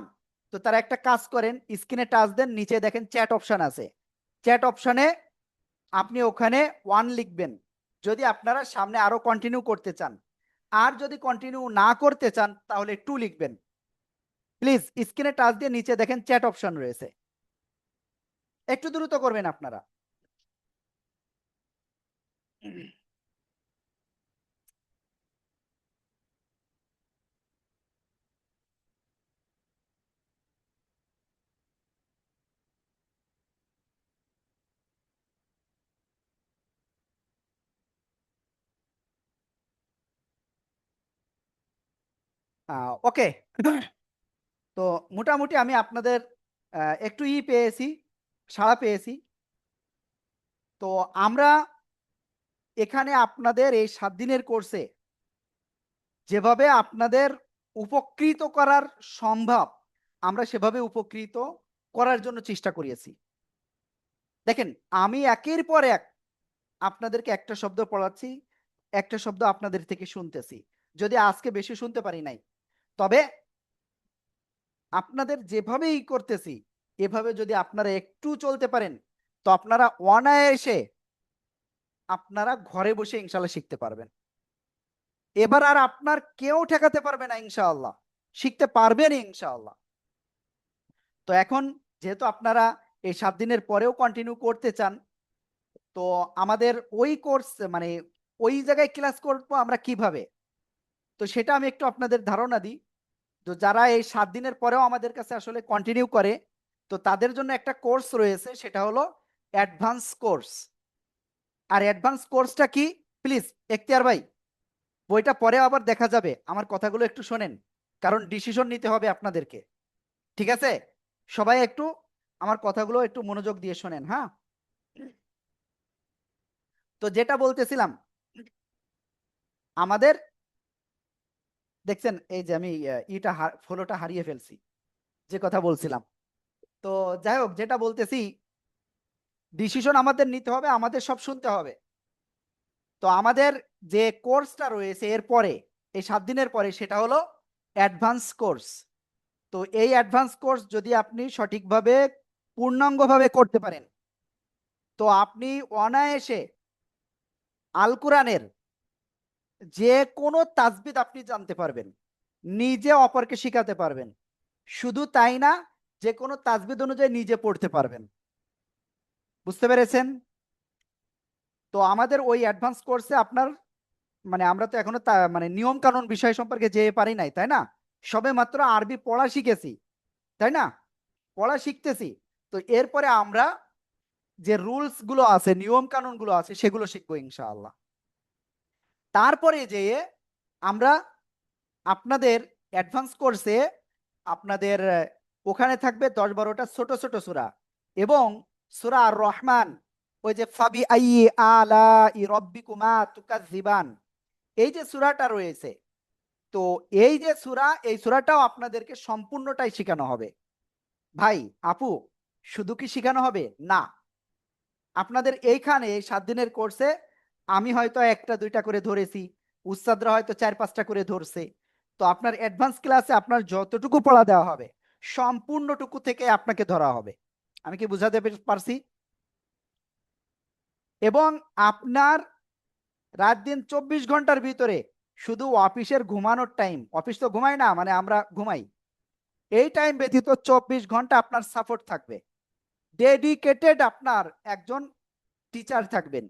তো তারা একটা কাজ করেন, স্ক্রিনে টাচ দেন, নিচে দেখেন চ্যাট অপশন আছে। চ্যাট অপশনে আপনি ওখানে 1 লিখবেন যদি আপনারা সামনে আরো কন্টিনিউ করতে চান, আর যদি কন্টিনিউ না করতে চান তাহলে 2 লিখবেন। প্লিজ স্ক্রিনে টাচ দিয়ে নিচে দেখেন চ্যাট অপশন রয়েছে, একটু দ্রুত করবেন আপনারা। ওকে, তো মোটামুটি আমি আপনাদের একটু পেয়েছি, সাড়া পেয়েছি। তো আমরা এখানে আপনাদের এই 7 দিনের কোর্সে যেভাবে আপনাদের উপকৃত করার সম্ভব, আমরা সেভাবে উপকৃত করার জন্য চেষ্টা করিয়েছি। দেখেন, আমি একের পর এক আপনাদেরকে একটা শব্দ পড়াচ্ছি, একটা শব্দ আপনাদের থেকে শুনতেছি। যদি আজকে বেশি শুনতে পারি নাই, তবে আপনাদের যেভাবেই করতেছি এভাবে যদি আপনারা একটু চলতে পারেন, তো আপনারা অনায়াসে আপনারা ঘরে বসে ইনশাআল্লাহ শিখতে পারবেন। এবার আর আপনার কেউ ঠেকাতে পারবে না ইনশাআল্লাহ, শিখতে পারবেন ইনশাআল্লাহ। তো এখন যেহেতু আপনারা এই 7 দিনের পরেও কন্টিনিউ করতে চান, তো আমাদের ওই কোর্স মানে ওই জায়গায় ক্লাস করবো আমরা কিভাবে, তো সেটা আমি একটু আপনাদের ধারণা দিই। তো যারা এই 7 দিনের পরেও আমাদের কাছে আসলে কন্টিনিউ করে, তো তাদের জন্য একটা কোর্স রয়েছে, সেটা হলো অ্যাডভান্স কোর্স। আর অ্যাডভান্স কোর্সটা কি, প্লিজ এখতিয়ার ভাই বইটা পরে আবার দেখা যাবে, আমার কথাগুলো একটু শোনেন, কারণ ডিসিশন নিতে হবে আপনাদেরকে, ঠিক আছে? সবাই একটু আমার কথাগুলো একটু মনোযোগ দিয়ে শোনেন। হ্যাঁ, তো যেটা বলতেছিলাম, আমাদের দেখছেন এই যে আমি ফলোটা হারিয়ে ফেলছি, যে কথা বলছিলাম। তো যাই হোক, যেটা বলতেছি, ডিসিশন আমাদের নিতে হবে, আমাদের সব শুনতে হবে। তো আমাদের যে কোর্সটা রয়েছে এরপরে, এই 7 দিনের পরে, সেটা হলো অ্যাডভান্স কোর্স। তো এই অ্যাডভান্স কোর্স যদি আপনি সঠিকভাবে পূর্ণাঙ্গভাবে করতে পারেন, তো আপনি অনায়াসে আল কোরআনের যে কোনো তাজবিদ আপনি জানতে পারবেন, নিজে অপরকে শিখাতে পারবেন। শুধু তাই না, যে কোনো তাজবিদ অনুযায়ী নিজে পড়তে পারবেন। বুঝতে পেরেছেন? তো আমাদের ওই অ্যাডভান্স কোর্সে আপনার মানে আমরা তো এখনো মানে নিয়ম কানুন বিষয় সম্পর্কে যেয়ে পারি নাই, তাই না? সবে মাত্র আরবি পড়া শিখেছি, তাই না? পড়া শিখতেছি। তো এরপরে আমরা যে রুলস গুলো আছে, নিয়ম কানুন গুলো আছে, সেগুলো শিখবো ইনশাআল্লাহ। তারপরে যেয়ে আমরা আপনাদের অ্যাডভান্স কোর্সে আপনাদের ওখানে থাকবে 10-12টা ছোট ছোট সূরা, এবং সূরা আর রহমান, ওই যে ফাবি আইয়ি আলা ই রব্বিকুমা তুকাজ্জিবান, এই যে সূরাটা রয়েছে, তো এই যে সূরা, এই সূরাটাও আপনাদেরকে সম্পূর্ণটাই শেখানো হবে। ভাই আপু, শুধু কি শেখানো হবে না, আপনাদের এইখানে এই 7 দিনের কোর্সে আমি হয়তো 1টা 2টা করে ধরেছি, উস্তাদরা হয়তো 4-5টা করে ধরছে। তো আপনার অ্যাডভান্স ক্লাসে আপনার যতটুকু পড়া দেওয়া হবে, সম্পূর্ণটুকু থেকে আপনাকে ধরা হবে। আমি কি বুঝাতে পারছি? এবং আপনার রাত দিন 24 ঘন্টার ভিতরে শুধু অফিসের ঘুমানোর টাইম, অফিস তো ঘুমায় না, মানে আমরা ঘুমাই, এই টাইম ব্যতীত 24 ঘন্টা আপনার সাপোর্ট থাকবে। ডেডিকেটেড আপনার একজন টিচার থাকবেন,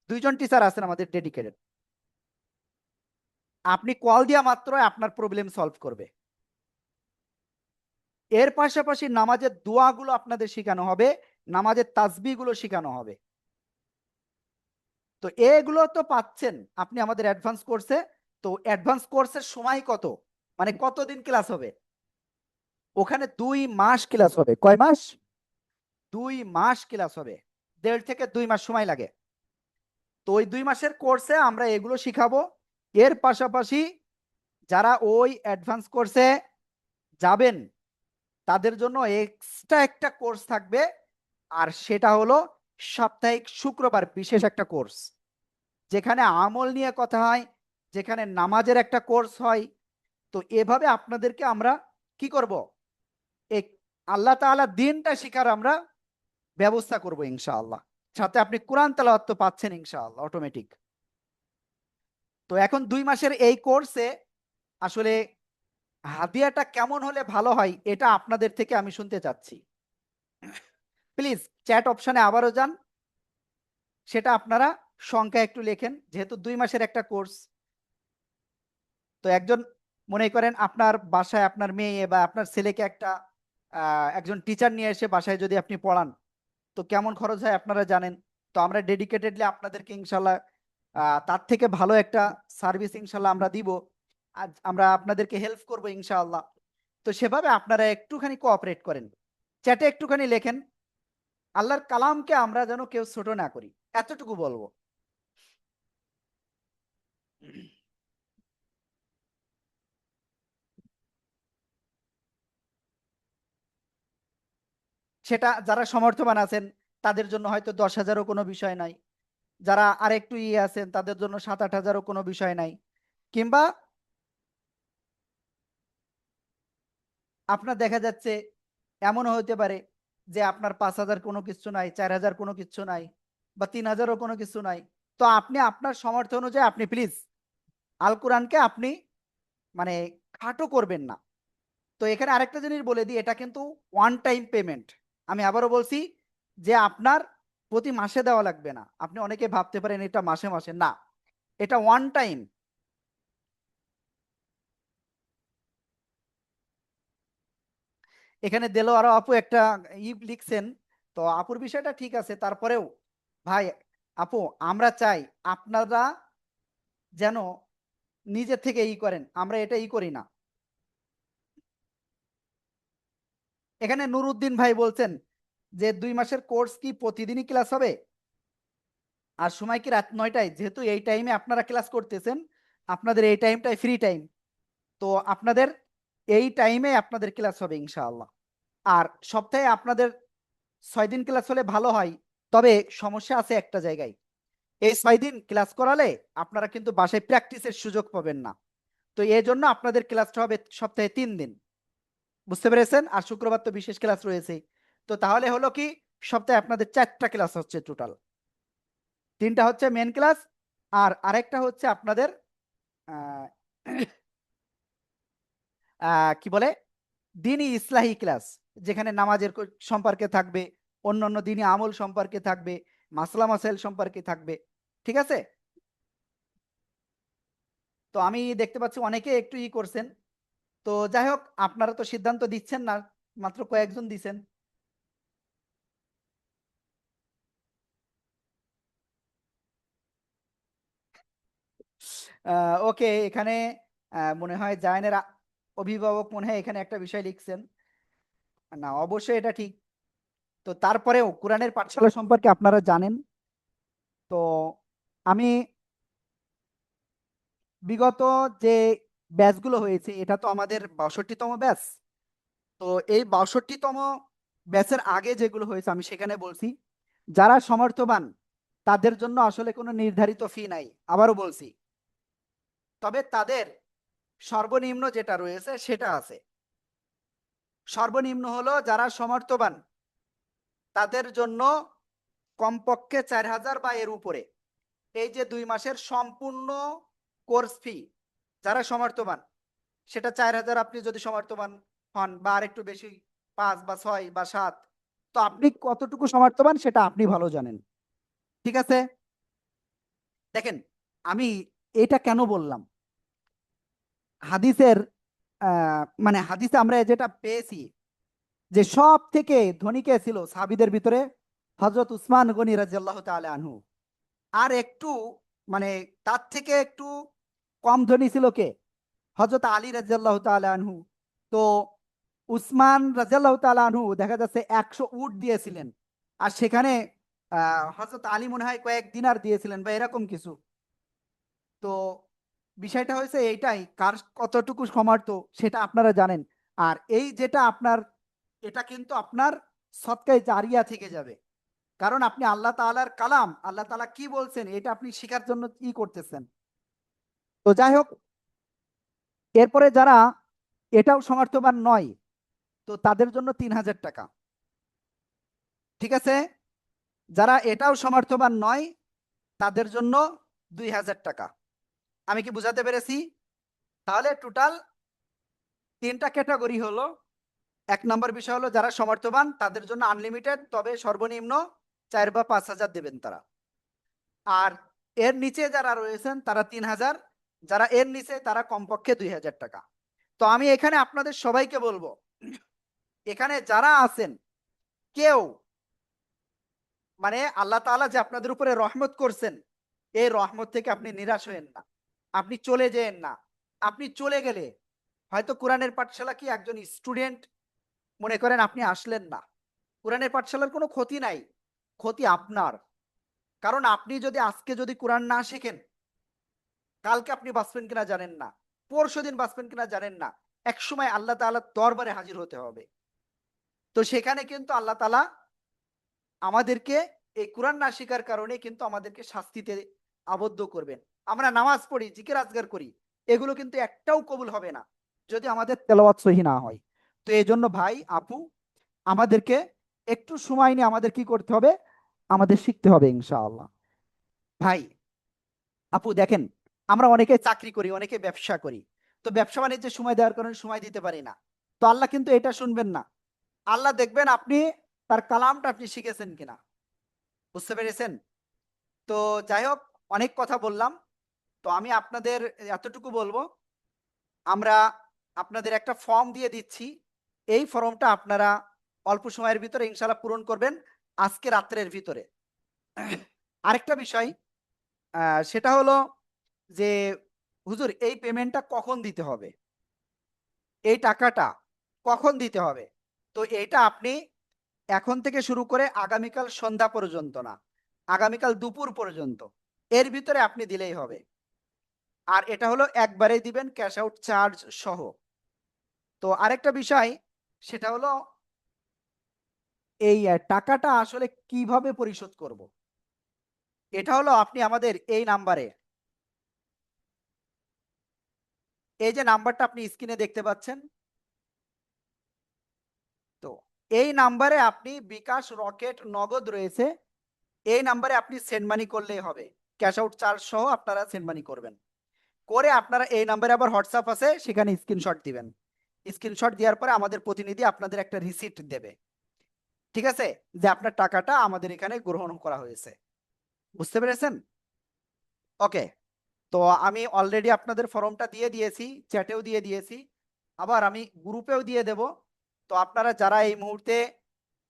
2জন টিচার আছেন আমাদের ডেডিকেটেড। আপনি কল দিয়া মাত্র আপনার প্রবলেম সলভ করবে। এর পাশাপাশি নামাজের দোয়াগুলো আপনাদের শেখানো হবে, নামাজের তাসবিহগুলো শেখানো হবে। তো এগুলো তো পাচ্ছেন আপনি আমাদের অ্যাডভান্স কোর্সে। তো অ্যাডভান্স কোর্সের সময় কত, মানে কতদিন ক্লাস হবে? ওখানে 2 মাস ক্লাস হবে। কয় মাস? 2 মাস ক্লাস হবে। 1.5 থেকে 2 মাস সময় লাগে। তো ওই 2 মাসের কোর্সে আমরা এগুলো শিখাবো। এর পাশাপাশি যারা ওই অ্যাডভান্স কোর্সে যাবেন তাদের জন্য এক্সট্রা একটা কোর্স থাকবে, আর সেটা হলো সাপ্তাহিক শুক্রবার বিশেষ একটা কোর্স, যেখানে আমল নিয়ে কথা হয়, যেখানে নামাজের একটা কোর্স হয়। তো এভাবে আপনাদেরকে আমরা কি করব, এক আল্লাহ তাআলা দিনটা শিখার আমরা ব্যবস্থা করব ইনশাআল্লাহ। সাথে আপনি কোরআন তেলাওয়াত তো পাচ্ছেন ইনশাআল্লাহ অটোমেটিক। তো এখন 2 মাসের এই কোর্সে আসলে হাদিয়াটা কেমন হলে ভালো হয় এটা আপনাদের থেকে আমি শুনতে চাচ্ছি। প্লিজ চ্যাট অপশনে আবারও যান, সেটা আপনারা সংখ্যা একটু লেখেন, যেহেতু 2 মাসের একটা কোর্স। তো একজন মনে করেন আপনার বাসায় আপনার মেয়ে বা আপনার ছেলেকে একজন টিচার নিয়ে এসে বাসায় যদি আপনি পড়ান, তো কেমন খরচ হয় আপনারা জানেন। তো আমরা ডেডিকেটেডলি আপনাদেরকে ইনশাল্লাহ তার থেকে ভালো একটা সার্ভিস ইনশাল্লাহ আমরা দিব। আজ আমরা আপনাদেরকে হেল্প করব ইনশাআল্লাহ। তো সেভাবে আপনারা একটুখানি কোঅপারেট করেন, চ্যাটে একটুখানি লেখেন, আল্লাহর কালামকে আমরা যেন কেউ ছোট না করি, এতটুকু বলবো। সেটা যারা সমর্থবান আছেন তাদের জন্য হয়তো 10,000ও কোনো বিষয় নাই, যারা আরেকটু আছেন তাদের জন্য 7-8 হাজারও কোনো বিষয় নাই, কিংবা আপনার দেখা যাচ্ছে এমনও হতে পারে যে আপনার 5,000 কোনো কিছু নাই, 4,000 কোনো কিছু নাই, বা 3,000ও কোনো কিছু নাই। তো আপনি আপনার সামর্থ্য অনুযায়ী আপনি প্লিজ আল কোরআনকে আপনি মানে খাটো করবেন না। তো এখানে আরেকটা জিনিস বলে দিই, এটা কিন্তু ওয়ান টাইম পেমেন্ট। আমি আবারও বলছি যে আপনার প্রতি মাসে দেওয়া লাগবে না। আপনি অনেকে ভাবতে পারেন এটা মাসে মাসে, না, এটা ওয়ান টাইম। এখানে দেলোয়ারা আপু একটা লিখছেন, তো আপুর বিষয়টা ঠিক আছে, তারপরেও ভাই আপু আমরা চাই আপনারা যেন নিজের থেকে করেন, আমরা এটা করি না। এখানে নুরুদ্দিন ভাই বলছেন যে 2 মাসের কোর্স কি প্রতিদিনই ক্লাস হবে, আর সময় কি রাত 9টায়? যেহেতু এই টাইমে আপনারা ক্লাস করতেছেন, আপনাদের এই টাইমটাই ফ্রি টাইম, তো আপনাদের এই টাইমে আপনাদের ক্লাস হবে ইনশাআল্লাহ। আর সপ্তাহে আপনাদের 6 দিন ক্লাস হলে ভালো হয়, তবে সমস্যা আছে একটা জায়গায়, এই 6 দিন ক্লাস করালে আপনারা কিন্তু বাসায় প্র্যাকটিসের সুযোগ পাবেন না। তো এই জন্য আপনাদের ক্লাসটা হবে সপ্তাহে 3 দিন, বুঝতে পেরেছেন? আর শুক্রবার তো বিশেষ ক্লাস রয়েছে। তো তাহলে হলো কি, সপ্তাহে আপনাদের 4টা ক্লাস হচ্ছে টোটাল, 3টা হচ্ছে মেন ক্লাস, আর আরেকটা হচ্ছে আপনাদের আহ, কি বলে দিনী ইসলাহি ক্লাস, যেখানে নামাজের সম্পর্কে থাকবে, অন্যান্য দিনী আমল সম্পর্কে থাকবে, মাসলা মাসাইল সম্পর্কে থাকবে। ঠিক আছে? তো আমি দেখতে পাচ্ছি অনেকে একটু করছেন। তো যাই হোক, আপনারা তো সিদ্ধান্ত দিচ্ছেন না, মাত্র কয়েকজন দিচ্ছেন। ওকে, এখানে মনে হয় জায়নের অভিভাবক মনে হয় এখানে একটা বিষয় লিখছেন। না, অবশ্যই এটা ঠিক। তো তারপরেও কোরআনের পাঠশালা সম্পর্কে আপনারা জানেন। তো আমি বিগত যে ব্যাচগুলো হয়েছে, এটা তো আমাদের 62তম ব্যাচ। তো এই 62তম ব্যাচের আগে যেগুলো হয়েছে আমি সেখানে বলছি, যারা সমর্থবান তাদের জন্য আসলে কোনো নির্ধারিত ফি নাই, আবারও বলছি। তবে তাদের সর্বনিম্ন যেটা রয়েছে সেটা আছে। সর্বনিম্ন হলো যারা সমর্থবান তাদের জন্য কমপক্ষে 4,000 বা এর উপরে, এই যে 2 মাসের সম্পূর্ণ কোর্স ফি, যারা সমর্থবান সেটা 4,000। আপনি যদি সমর্থবান হন বা আর একটু বেশি, 5 বা 6 বা 7, তো আপনি কতটুকু সমর্থবান সেটা আপনি ভালো জানেন। ঠিক আছে? দেখেন, আমি এটা কেন বললাম, হাদিসের মানে হাদিসে আমরা যেটা পেয়েছি যে সব থেকে ধনী কে ছিল সাহাবীদের ভিতরে, হযরত উসমান গনি রাদিয়াল্লাহু তাআলা আনহু। আর একটু মানে তার থেকে একটু কম ধনী ছিল কে? হযরত আলী রাদিয়াল্লাহু তাআলা আনহু। তো উসমান রাদিয়াল্লাহু তাআলা আনহু দেখা যাচ্ছে 100 উট দিয়েছিলেন, আর সেখানে হযরত আলী মনে হয় কয়েক দিনার দিয়েছিলেন বা এরকম কিছু। তো বিষয়টা হয়েছে এইটাই, কার কতটুকু সমর্থ সেটা আপনারা জানেন। আর এই যেটা আপনার, এটা কিন্তু আপনার সদকায়ে জারিয়া থেকে যাবে, কারণ আপনি আল্লাহ তাআলার কালাম, আল্লাহ তাআলা কি বলছেন এটা আপনি শেখার জন্য কি করতেছেন। তো যাই হোক, এরপরে যারা এটাও সমর্থবান নয়, তো তাদের জন্য ৩,০০০ টাকা। ঠিক আছে, যারা এটাও সমর্থবান নয় তাদের জন্য ২,০০০ টাকা। আমি কি বুঝাতে পেরেছি? তাহলে টোটাল ৩টা ক্যাটাগরি হলো। ১ নম্বর বিষয় হলো যারা সমর্থবান তাদের জন্য আনলিমিটেড, তবে সর্বনিম্ন ৪ বা ৫,০০০ দেবেন তারা। আর এর নিচে যারা রয়েছেন তারা ৩,০০০, যারা এর নিচে তারা কমপক্ষে ২,০০০ টাকা। তো আমি এখানে আপনাদের সবাইকে বলবো, এখানে যারা আছেন কেউ মানে আল্লাহ তাআলা যে আপনাদের উপরে রহমত করছেন, এই রহমত থেকে আপনি নিরাশ হয়েন না, আপনি চলে যেয়েন না। আপনি চলে গেলে হয়তো কোরআনের পাঠশালা কি একজন স্টুডেন্ট মনে করেন আপনি আসলেন না, কোরআনের পাঠশালার কোনো ক্ষতি নাই, ক্ষতি আপনার। কারণ আপনি যদি আজকে যদি কোরআন না শেখেন, কালকে আপনি বাঁচবেন কিনা জানেন না, পরশুদিন বাঁচবেন কিনা জানেন না, একসময় আল্লাহ তাআলার দরবারে হাজির হতে হবে। তো সেখানে কিন্তু আল্লাহ তাআলা আমাদেরকে এই কোরআন না শেখার কারণে কিন্তু আমাদেরকে শাস্তিতে আবদ্ধ করবেন। আমরা নামাজ পড়ি, জিকির আজগার করি, এগুলো কিন্তু একটাও কবুল হবে না যদি আমাদের তেলাওয়াত সহি না হয়। তো এই জন্য ভাই আপু, আমাদেরকে একটু সময় নিয়ে আমাদের কি করতে হবে, আমাদের শিখতে হবে ইনশাআল্লাহ। ভাই আপু দেখেন, আমরা অনেকে চাকরি করি, অনেকে ব্যবসা করি, তো ব্যবসা বাণিজ্যে সময় দেওয়ার কারণে সময় দিতে পারি না। তো আল্লাহ কিন্তু এটা শুনবেন না, আল্লাহ দেখবেন আপনি তার কালামটা আপনি শিখেছেন কিনা। বুঝতে পেরেছেন? তো যাই হোক, অনেক কথা বললাম। তো আমি আপনাদের এতটুকু বলবো, আমরা আপনাদের একটা ফর্ম দিয়ে দিচ্ছি, এই ফর্মটা আপনারা অল্প সময়ের ভিতরে ইনশাআল্লাহ পূরণ করবেন, আজকে রাত্রের ভিতরে। আরেকটা বিষয়, সেটা হলো যে হুজুর এই পেমেন্টটা কখন দিতে হবে, এই টাকাটা কখন দিতে হবে। তো এইটা আপনি এখন থেকে শুরু করে আগামীকাল সন্ধ্যা পর্যন্ত না, আগামীকাল দুপুর পর্যন্ত, এর ভিতরে আপনি দিলেই হবে। আর এটা হলো একবারেই দিবেন, ক্যাশ আউট চার্জ সহ। তো আরেকটা বিষয়, সেটা হলো এই টাকাটা আসলে কিভাবে পরিশোধ করব। এটা হলো আপনি আমাদের এই নাম্বারে, এই যে নাম্বারটা আপনি স্ক্রিনে দেখতে পাচ্ছেন, তো এই নাম্বারে আপনি বিকাশ, রকেট, নগদ রয়েছে, এই নাম্বারে আপনি সেন্ড মানি করলেই হবে, ক্যাশ আউট চার্জ সহ আপনারা সেন্ড মানি করবেন। করে আপনারা এই নাম্বারে আবার হোয়াটসঅ্যাপ আছে, সেখানে স্ক্রিনশট দিবেন। স্ক্রিনশট দেওয়ার পরে আমাদের প্রতিনিধি আপনাদের একটা রিসিপ্ট দেবে, ঠিক আছে, যে আপনার টাকাটা আমাদের এখানে গ্রহণ করা হয়েছে। বুঝতে পেরেছেন? ওকে। তো আমি অলরেডি আপনাদের ফর্মটা দিয়ে দিয়েছি, চ্যাটেও দিয়ে দিয়েছি, আবার আমি গ্রুপেও দিয়ে দেব। তো আপনারা যারা এই মুহূর্তে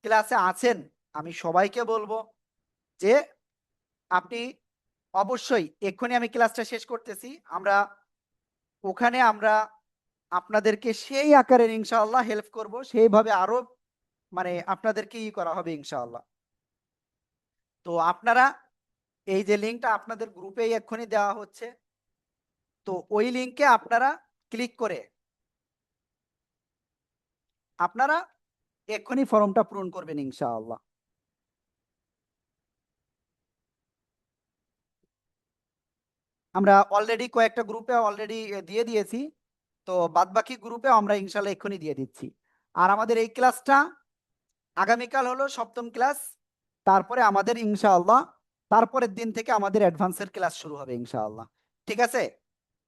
ক্লাসে আছেন, আমি সবাইকে বলবো যে আপনি অবশ্যই, এক্ষুনি আমি ক্লাসটা শেষ করতেছি, আমরা ওখানে আমরা আপনাদেরকে সেই আকারের ইনশাআল্লাহ হেল্প করব, সেইভাবে আরো মানে আপনাদেরকে করা হবে ইনশাআল্লাহ। তো আপনারা এই যে লিঙ্কটা আপনাদের গ্রুপেই এক্ষুনি দেওয়া হচ্ছে, তো ওই লিঙ্কে আপনারা ক্লিক করে আপনারা এক্ষুনি ফর্মটা পূরণ করবেন ইনশাআল্লাহ। আমরা অলরেডি কয়েকটা গ্রুপে অলরেডি দিয়ে দিয়েছি, তো বাদবাকি গ্রুপে আমরা ইনশাআল্লাহ এক্ষুনি দিয়ে দিচ্ছি। আর আমাদের এই ক্লাসটা আগামীকাল হলো 7ম ক্লাস, তারপরে আমাদের ইনশাআল্লাহ তারপরের দিন থেকে আমাদের অ্যাডভান্সের ক্লাস শুরু হবে ইনশাআল্লাহ। ঠিক আছে?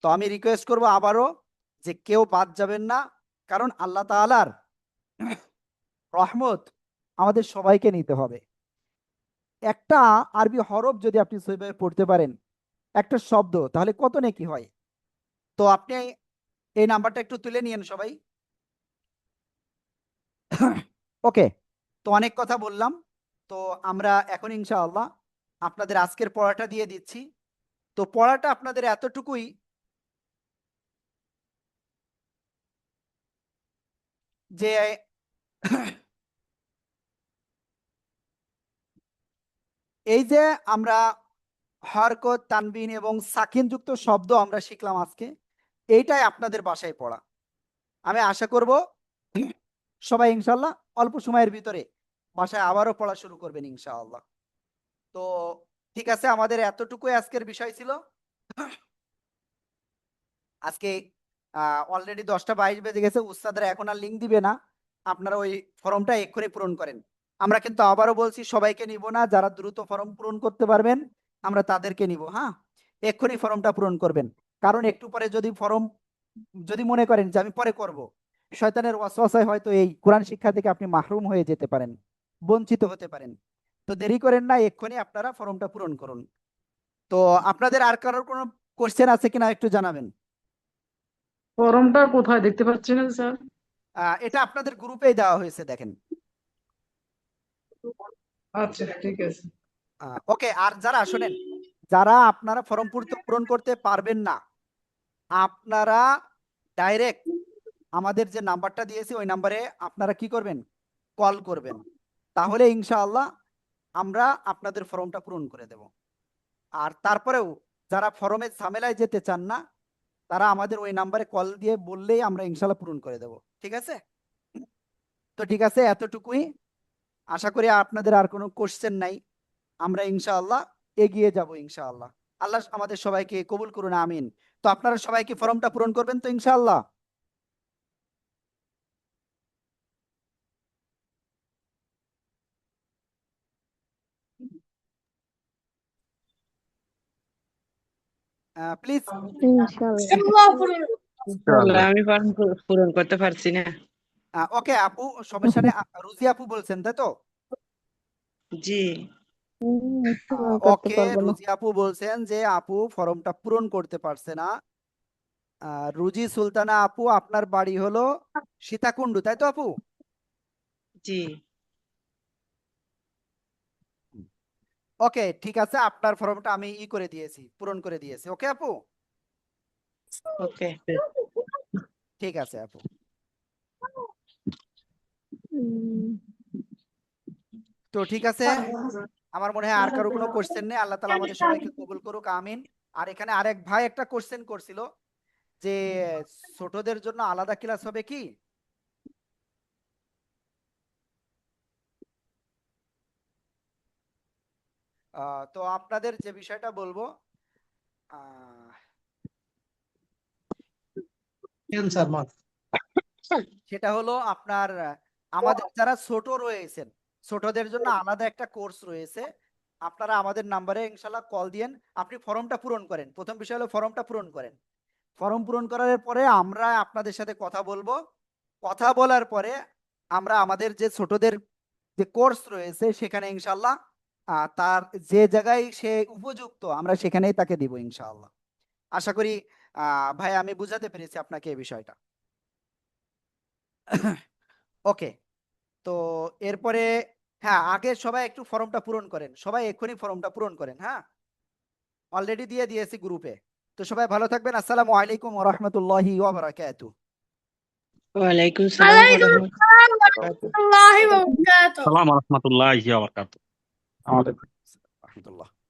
তো আমি রিকোয়েস্ট করব আবারও যে কেউ বাদ যাবেন না, কারণ আল্লাহ তাআলার রহমত আমাদের সবাইকে নিতে হবে। একটা আরবি হরফ যদি আপনি সহিভাবে পড়তে পারেন, একটা শব্দ, তাহলে কত নেকি হয়। তো আপনি এই নাম্বারটা একটু তুলে নিয়েন সবাই। ওকে। তো অনেক কথা বললাম, তো আমরা এখন ইনশাআল্লাহ আপনাদের আজকের পড়াটা দিয়ে দিচ্ছি। তো পড়াটা আপনাদের এতটুকুই যে এই যে আমরা হরকত, তানবিন এবং সাকিন যুক্ত শব্দ আমরা শিখলাম আজকে, এইটাই আপনাদের বাসায় পড়া। আমি আশা করব সবাই ইনশাল্লাহ অল্প সময়ের ভিতরে বাসায় আবারও পড়া শুরু করবেন ইনশাআল্লাহ। তো ঠিক আছে, আমাদের এতটুকুই আজকের বিষয় ছিল। আজকে অলরেডি 10টা 22 বেজে গেছে, উস্তাদরা এখন আর লিঙ্ক দিবে না, আপনারা ওই ফর্মটা এক্ষুনি পূরণ করেন। আমরা কিন্তু আবারও বলছি সবাইকে নিব না, যারা দ্রুত ফর্ম পূরণ করতে পারবেন আমরা তাদেরকে নিব। হ্যাঁ, এক্ষুনি ফর্মটা পূরণ করবেন, কারণ একটু পরে যদি ফর্ম যদি মনে করেন যে আমি পরে করব, শয়তানের ওয়াসওয়াসায় হয়তো এই কোরআন শিক্ষা থেকে আপনি মাহরুম হয়ে যেতে পারেন, বঞ্চিত হতে পারেন। তো দেরি করেন না, এক্ষুনি আপনারা ফর্মটা পূরণ করুন। তো আপনাদের আর কারোর কোনো কোশ্চেন আছে কিনা একটু জানাবেন। ফর্মটা কোথায় দেখতে পাচ্ছি না স্যার? এটা আপনাদের গ্রুপেই দেওয়া হয়েছে, দেখেন। আচ্ছা ঠিক আছে। ওকে, আর যারা শোনেন, যারা আপনারা ফর্ম পূরণ করতে পারবেন না, আপনারা ডাইরেক্ট আমাদের যে নাম্বারটা দিয়েছি ওই নাম্বারে আপনারা কি করবেন, কল করবেন, তাহলে ইনশাআল্লাহ আমরা আপনাদের ফর্মটা পূরণ করে দেব। আর তারপরেও যারা ফর্মের ঝামেলায় যেতে চান না, তারা আমাদের ওই নাম্বারে কল দিয়ে বললেই আমরা ইনশাআল্লাহ পূরণ করে দেব। ঠিক আছে? তো ঠিক আছে, এতটুকুই। আশা করি আপনাদের আর কোনো কোশ্চেন নাই। আমরা ইনশাআল্লাহ এগিয়ে যাব ইনশাআল্লাহ। আল্লাহ আমাদের সবাইকে কবুল করুন, আমিন। তো আপনারা সবাই কি ফর্মটা পূরণ করবেন তো ইনশাআল্লাহ? প্লিজ। ইনশাআল্লাহ। আমি ফর্ম পূরণ করতে পারছি না। ওকে আপু, সমস্যা নেই। রুজি আপু বলছেন তাই তো? জি। করতে ওকে, পারবো না। রুজি আপু বলছেন যে আপু ফর্মটা পূরণ করতে পারছে না। রুজি সুলতানা আপু, আপনার বাড়ি হলো সীতাকুণ্ডু তাই তো আপু? জি। ওকে ঠিক আছে, আপনার ফর্মটা আমি করে দিয়েছি, পূরণ করে দিয়েছি। ওকে আপু, ওকে। ঠিক আছে আপু। তো ঠিক আছে, আমার মনে হয় আর কারো কোনো কোশ্চেন নেই। আল্লাহ তাআলা আমাদের সবাইকে কবুল করুক, আমিন। আর এখানে আরেক ভাই একটা কোশ্চেন করছিল যে ছোটদের জন্য আলাদা ক্লাস হবে কি? তো আপনাদের যে বিষয়টা বলবো, আহ, স্যার মাফ। সেটা হলো আপনার আমাদের যারা ছোট রয়েছেন, ছোটদের জন্য আলাদা একটা কোর্স রয়েছে। আপনারা আমাদের নাম্বারে ইনশাল্লাহ কল দিয়েন, আপনি ফর্মটা পূরণ করেন। প্রথম বিষয় হলো ফর্মটা পূরণ করেন। ফর্ম পূরণ করার পরে আমরা আপনাদের সাথে কথা বলবো। কথা বলার পরে আমরা আমাদের যে ছোটদের যে কোর্স রয়েছে সেখানে ইনশাল্লাহ তার যে জায়গায় সে উপযুক্ত আমরা সেখানেই তাকে দিব ইনশাআল্লাহ। আশা করি ভাই আমি বুঝাতে পেরেছি আপনাকে এই বিষয়টা। ওকে, তো এরপরে হ্যাঁ, আগে সবাই একটু ফর্মটা পূরণ করেন, সবাই এক্ষুনি ফর্মটা পূরণ করেন। হ্যাঁ, অলরেডি দিয়ে দিয়েছি গ্রুপে। তো সবাই ভালো থাকবেন। আসসালামু আলাইকুম ওয়া রাহমাতুল্লাহি ওয়া বারাকাতুহু। ওয়ালাইকুম সালাম ওয়া রাহমাতুল্লাহ। সালাম রহমতুল্লাহ। ওয়া আলাইকুম আসসালাম ওয়া রাহমাতুল্লাহ।